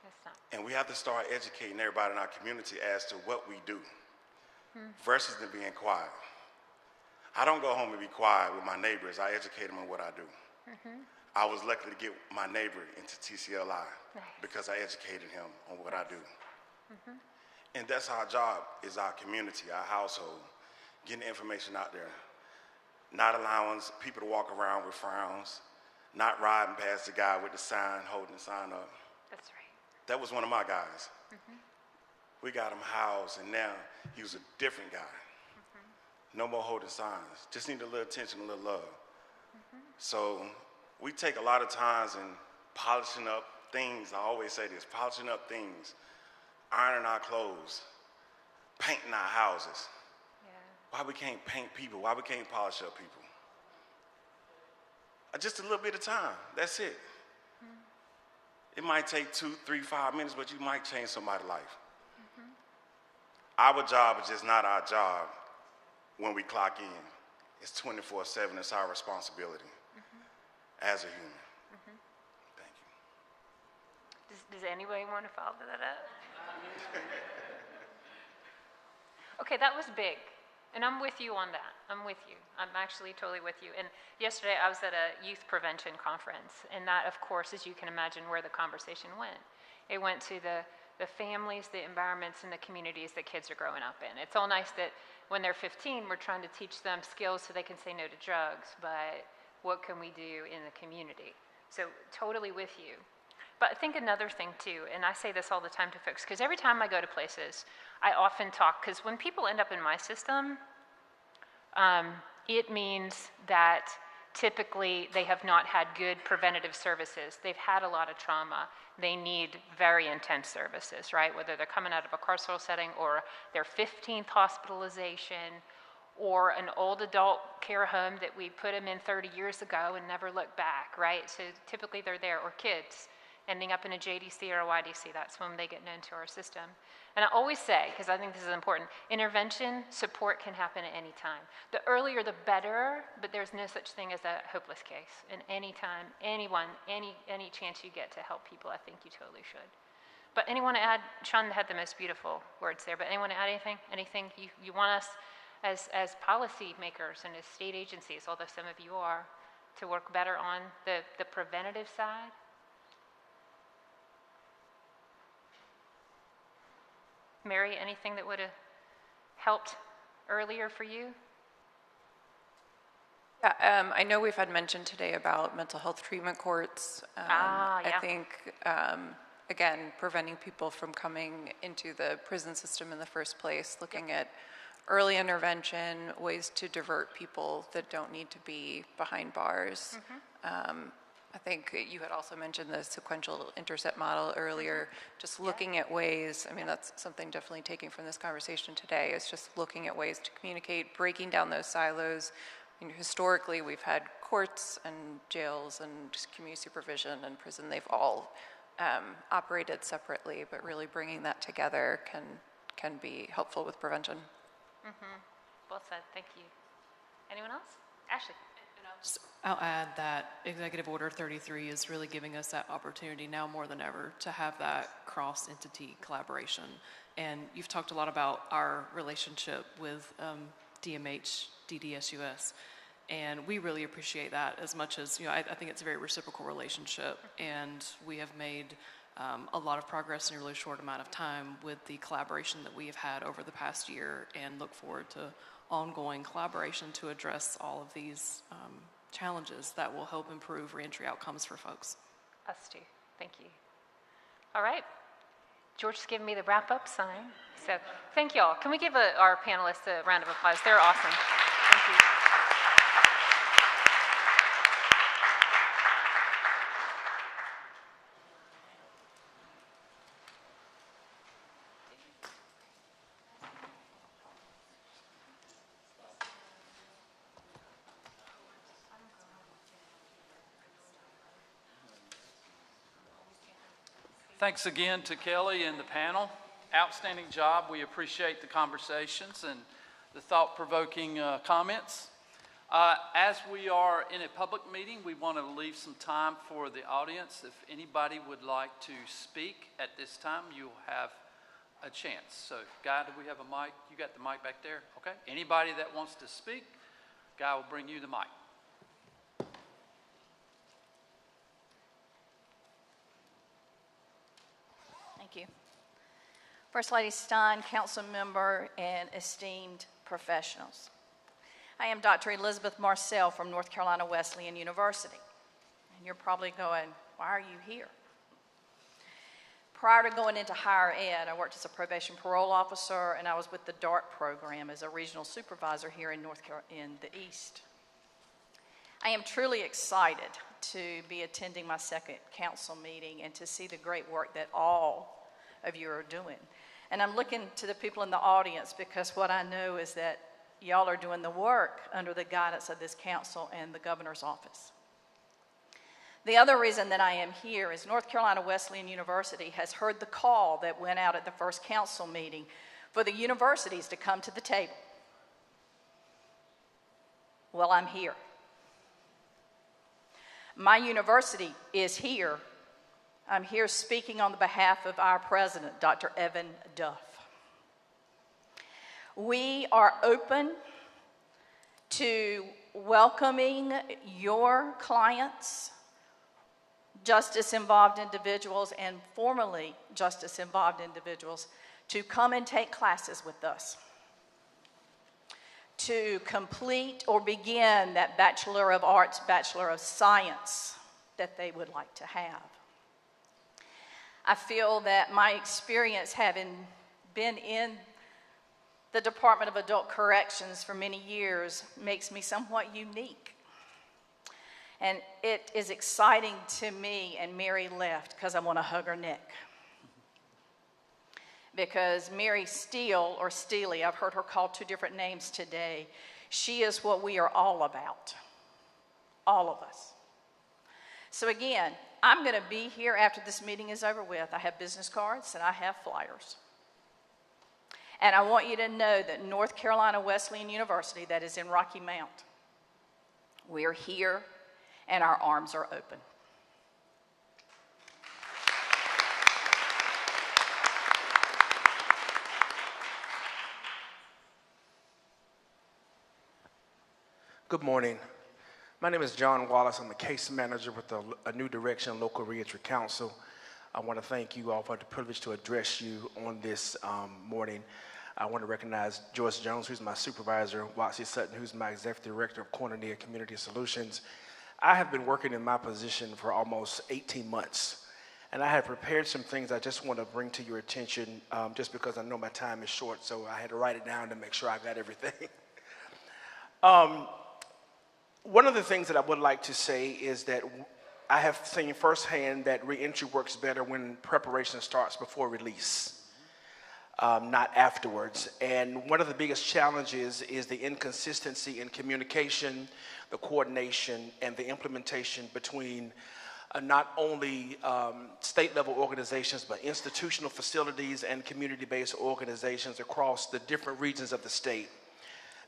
it's not. And we have to start educating everybody in our community as to what we do versus them being quiet. I don't go home and be quiet with my neighbors. I educate them on what I do. I was lucky to get my neighbor into TCLI because I educated him on what I do. And that's our job, is our community, our household, getting information out there. Not allowing people to walk around with frowns, not riding past the guy with the sign, holding the sign up. That's right. That was one of my guys. We got him housed, and now he was a different guy. No more holding signs. Just need a little attention, a little love. So we take a lot of times in polishing up things. I always say this, polishing up things, ironing our clothes, painting our houses. Why we can't paint people? Why we can't polish up people? Just a little bit of time, that's it. It might take 2, 3, 5 minutes, but you might change somebody's life. Our job is just not our job when we clock in. It's 24/7, it's our responsibility as a human. Thank you. Does anybody want to follow that up? Okay, that was big. And I'm with you on that. I'm with you. I'm actually totally with you. And yesterday I was at a youth prevention conference, and that, of course, as you can imagine, where the conversation went. It went to the the families, the environments, and the communities that kids are growing up in. It's all nice that when they're 15, we're trying to teach them skills so they can say no to drugs, but what can we do in the community? So totally with you. But I think another thing too, and I say this all the time to folks, because every time I go to places, I often talk, because when people end up in my system, it means that typically they have not had good preventative services. They've had a lot of trauma. They need very intense services, right? Whether they're coming out of a carceral setting or their 15th hospitalization or an old adult care home that we put them in 30 years ago and never looked back, right? So typically they're there, or kids ending up in a JDC or a YDC. That's when they get known to our system. And I always say, because I think this is important, intervention, support can happen at any time. The earlier the better, but there's no such thing as a hopeless case. And anytime, anyone, any chance you get to help people, I think you totally should. But anyone to add? Sean had the most beautiful words there, but anyone to add anything? Anything you want us as policy makers and as state agencies, although some of you are, to work better on the preventative side? Mary, anything that would have helped earlier for you? Yeah, I know we've had mention today about mental health treatment courts. Yeah. I think, again, preventing people from coming into the prison system in the first place, looking at early intervention, ways to divert people that don't need to be behind bars. I think you had also mentioned the sequential intercept model earlier, just looking at ways, I mean, that's something definitely taking from this conversation today, is just looking at ways to communicate, breaking down those silos. I mean, historically, we've had courts and jails and just community supervision and prison. They've all operated separately, but really bringing that together can be helpful with prevention. Well said, thank you. Anyone else? Ashley. I'll add that Executive Order 33 is really giving us that opportunity now more than ever to have that cross-entity collaboration. And you've talked a lot about our relationship with DMH, DDSUS, and we really appreciate that as much as, I think it's a very reciprocal relationship, and we have made a lot of progress in a really short amount of time with the collaboration that we have had over the past year, and look forward to ongoing collaboration to address all of these challenges that will help improve reentry outcomes for folks. Us too, thank you. All right, George is giving me the wrap-up sign, so thank you all. Can we give our panelists a round of applause? They're awesome. Thank you. Thanks again to Kelly and the panel. Outstanding job. We appreciate the conversations and the thought-provoking comments. As we are in a public meeting, we want to leave some time for the audience. If anybody would like to speak at this time, you'll have a chance. So, Guy, do we have a mic? You got the mic back there? Okay. Anybody that wants to speak, Guy will bring you the mic. Thank you. First Lady Stein, council member, and esteemed professionals. I am Dr. Elizabeth Marcel from North Carolina Wesleyan University. And you're probably going, why are you here? Prior to going into higher ed, I worked as a probation parole officer, and I was with the DART program as a regional supervisor here in the East. I am truly excited to be attending my second council meeting and to see the great work that all of you are doing. And I'm looking to the people in the audience because what I know is that y'all are doing the work under the guidance of this council and the governor's office. The other reason that I am here is North Carolina Wesleyan University has heard the call that went out at the first council meeting for the universities to come to the table. Well, I'm here. My university is here. I'm here speaking on the behalf of our president, Dr. Evan Duff. We are open to welcoming your clients, justice-involved individuals and formerly justice-involved individuals to come and take classes with us, to complete or begin that Bachelor of Arts, Bachelor of Science that they would like to have. I feel that my experience having been in the Department of Adult Corrections for many years makes me somewhat unique. And it is exciting to me, and Mary left because I want to hug her neck. Because Mary Steele, or Steely, I've heard her called 2 different names today, she is what we are all about, all of us. So again, I'm going to be here after this meeting is over with. I have business cards and I have flyers. And I want you to know that North Carolina Wesleyan University, that is in Rocky Mount, we're here and our arms are open. Good morning. My name is John Wallace. I'm the case manager with a New Direction Local Reentry Council. I want to thank you all for the privilege to address you on this morning. I want to recognize Joyce Jones, who's my supervisor, Watsy Sutton, who's my executive director of Cornelia Community Solutions. I have been working in my position for almost 18 months, and I have prepared some things I just want to bring to your attention just because I know my time is short, so I had to write it down to make sure I got everything. One of the things that I would like to say is that I have seen firsthand that reentry works better when preparation starts before release, not afterwards. And one of the biggest challenges is the inconsistency in communication, the coordination, and the implementation between not only state-level organizations, but institutional facilities and community-based organizations across the different regions of the state.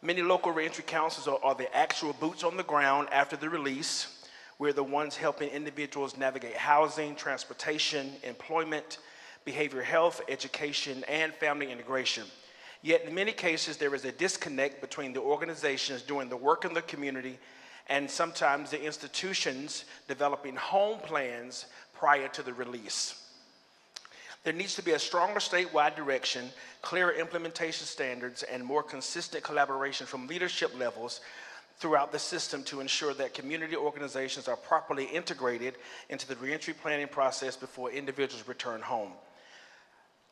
Many local reentry councils are the actual boots on the ground after the release. We're the ones helping individuals navigate housing, transportation, employment, behavioral health, education, and family integration. Yet in many cases, there is a disconnect between the organizations doing the work in the community and sometimes the institutions developing home plans prior to the release. There needs to be a stronger statewide direction, clearer implementation standards, and more consistent collaboration from leadership levels throughout the system to ensure that community organizations are properly integrated into the reentry planning process before individuals return home.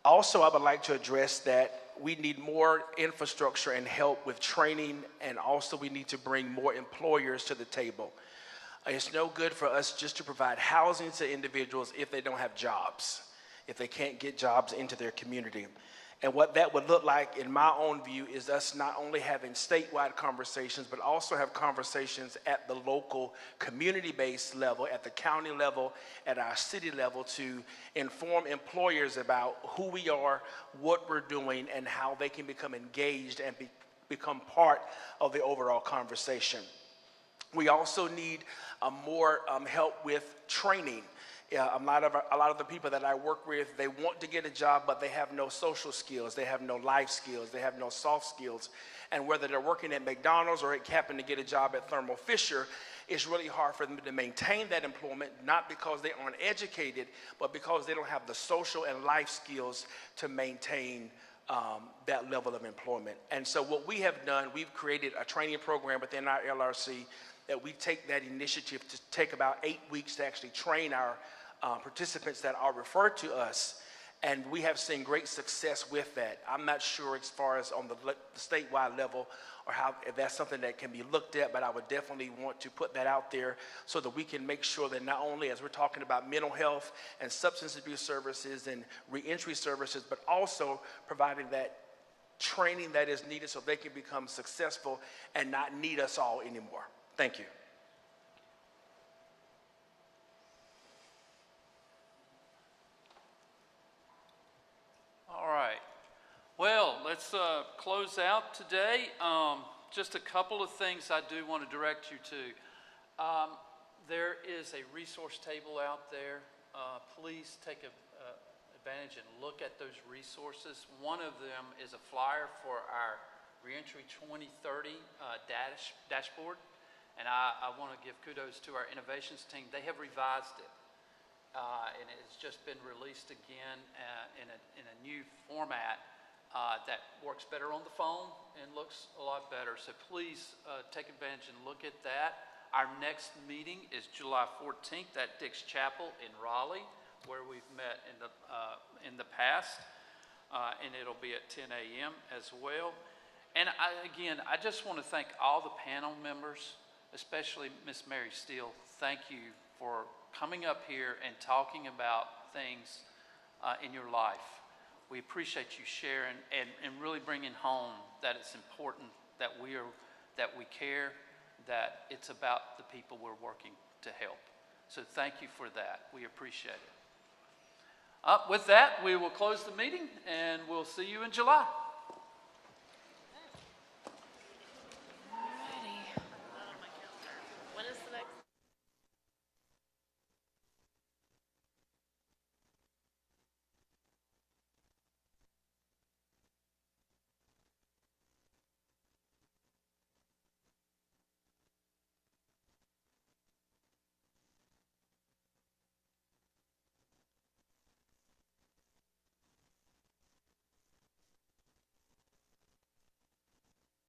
Also, I would like to address that we need more infrastructure and help with training, and also we need to bring more employers to the table. It's no good for us just to provide housing to individuals if they don't have jobs, if they can't get jobs into their community. And what that would look like, in my own view, is us not only having statewide conversations, but also have conversations at the local community-based level, at the county level, at our city level, to inform employers about who we are, what we're doing, and how they can become engaged and become part of the overall conversation. We also need more help with training. A lot of the people that I work with, they want to get a job, but they have no social skills, they have no life skills, they have no soft skills. And whether they're working at McDonald's or happen to get a job at Thermo Fisher, it's really hard for them to maintain that employment, not because they aren't educated, but because they don't have the social and life skills to maintain that level of employment. And so what we have done, we've created a training program within our LRC that we take that initiative to take about 8 weeks to actually train our participants that are referred to us, and we have seen great success with that. I'm not sure as far as on the statewide level or how if that's something that can be looked at, but I would definitely want to put that out there so that we can make sure that not only as we're talking about mental health and substance abuse services and reentry services, but also providing that training that is needed so they can become successful and not need us all anymore. Thank you. All right. Well, let's close out today. Just a couple of things I do want to direct you to. There is a resource table out there. Please take advantage and look at those resources. One of them is a flyer for our Reentry 2030 dashboard. And I want to give kudos to our innovations team. They have revised it. and it's just been released again in a new format that works better on the phone and looks a lot better. So please take advantage and look at that. Our next meeting is July 14th at Dick's Chapel in Raleigh, where we've met in the past, and it'll be at 10 a.m. as well. And I just want to thank all the panel members, especially Miss Mary Steele. Thank you for coming up here and talking about things in your life. We appreciate you sharing and really bringing home that it's important that we care, that it's about the people we're working to help. So thank you for that. We appreciate it. With that, we will close the meeting, and we'll see you in July.